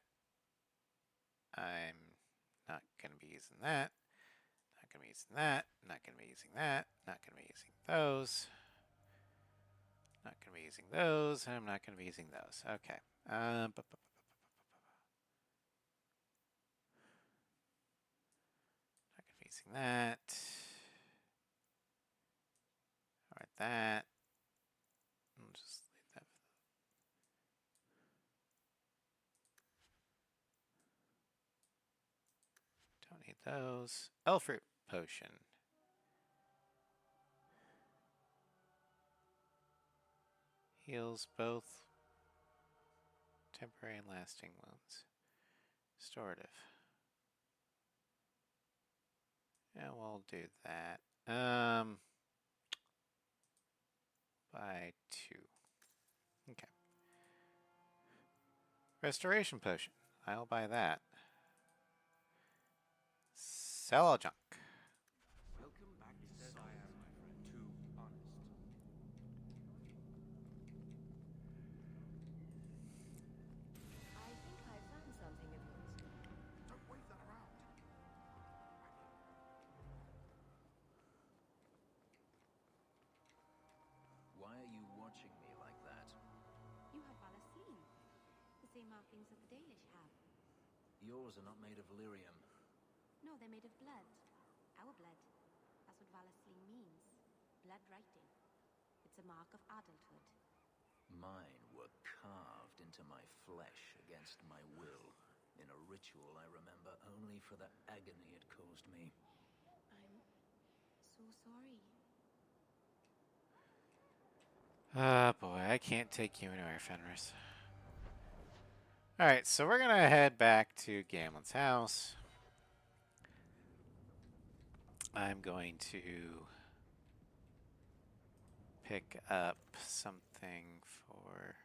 I'm not going to be using that. Not going to be using that. Not going to be using that. Not going to be using those. Not going to be using those. And I'm not going to be using those. Okay. Not going to be using that. All right, that. I'll just leave that. Don't need those. Elfruit potion. Heals both temporary and lasting wounds. Restorative. Yeah, we'll do that. By 2. Okay. Restoration potion. I'll buy that. Sell all junk. Welcome back to Says Sol. I am, my friend, too honest. I think I found something of yours. Don't wave that around. Why are you watching me like that? You have Valasleen. The same markings that the Dalish have. Yours are not made of lyrium. No, they're made of blood. Our blood. That's what Valasleen means. Blood writing. It's a mark of adulthood. Mine were carved into my flesh against my will, in a ritual I remember only for the agony it caused me. I'm so sorry. Ah, boy, I can't take you anywhere, Fenris. Alright, so we're gonna head back to Gamlen's house. I'm going to pick up something for...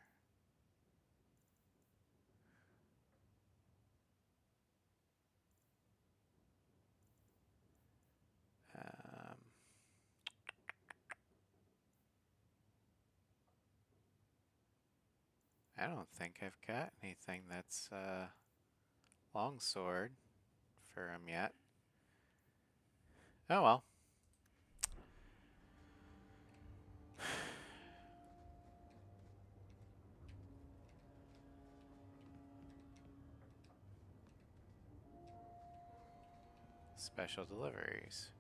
I don't think I've got anything that's longsword. for him yet. Oh well. Special deliveries.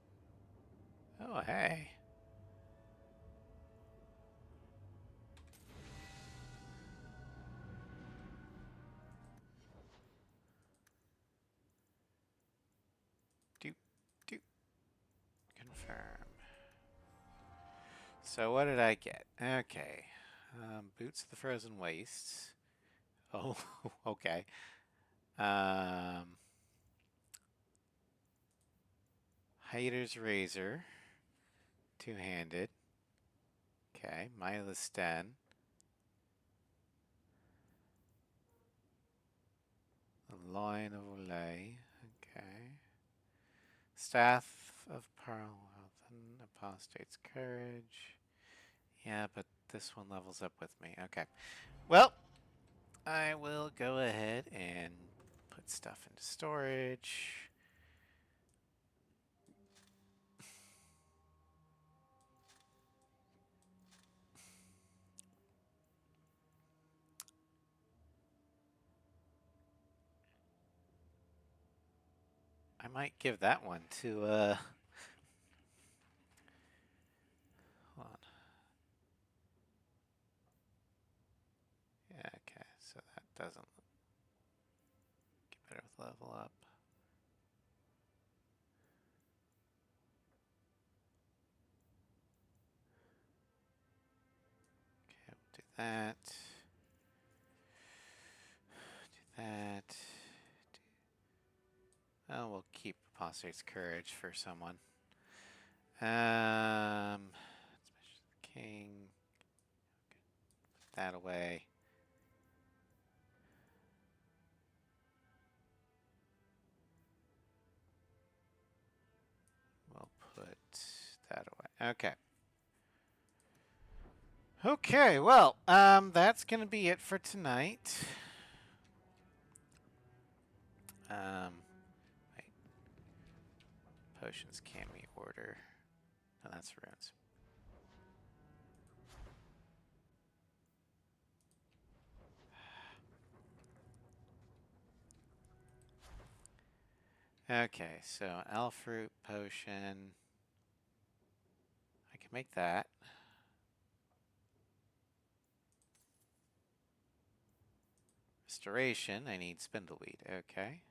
Oh, hey. Doop, doop. Confirm. So what did I get? Okay. Boots of the Frozen Wastes. Oh, okay. Hater's Razor. Two-handed. Okay. Might of the Sten. The Lion of Olay. Okay. Staff of Parlwathan. Apostate's Courage. Yeah, but this one levels up with me. Okay. Well, I will go ahead and put stuff into storage. I might give that one to, hold on. Yeah, okay, so that doesn't get better with level up. Okay, we'll do that. Do that. Oh, we'll keep Apostate's Courage for someone. King. Put that away. We'll put that away. Okay. Okay, well, that's gonna be it for tonight. Wait. Potions Cammie order. No, that's runes. Okay, so Elfroot potion. I can make that. Restoration, I need Spindleweed. Okay.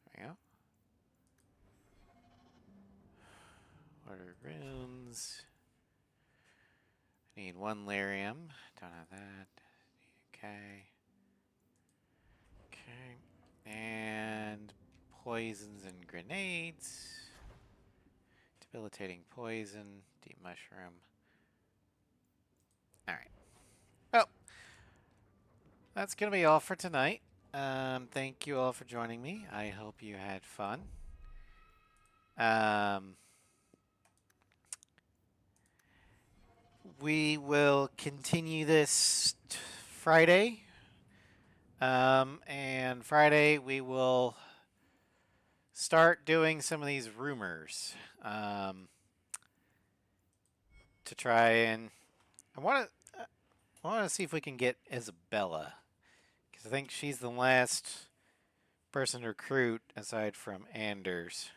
There we go. Order runes. Need one lyrium. Don't have that. Okay. Okay. And poisons and grenades. Debilitating poison. Deep mushroom. Alright. Well, that's going to be all for tonight. Thank you all for joining me. I hope you had fun. We will continue this Friday. And Friday we will start doing some of these rumors. To try and I want to see if we can get Isabella, because I think she's the last person to recruit aside from Anders,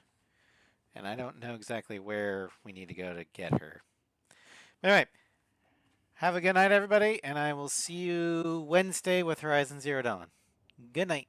and I don't know exactly where we need to go to get her. Anyway, have a good night, everybody, and I will see you Wednesday with Horizon Zero Dawn. Good night.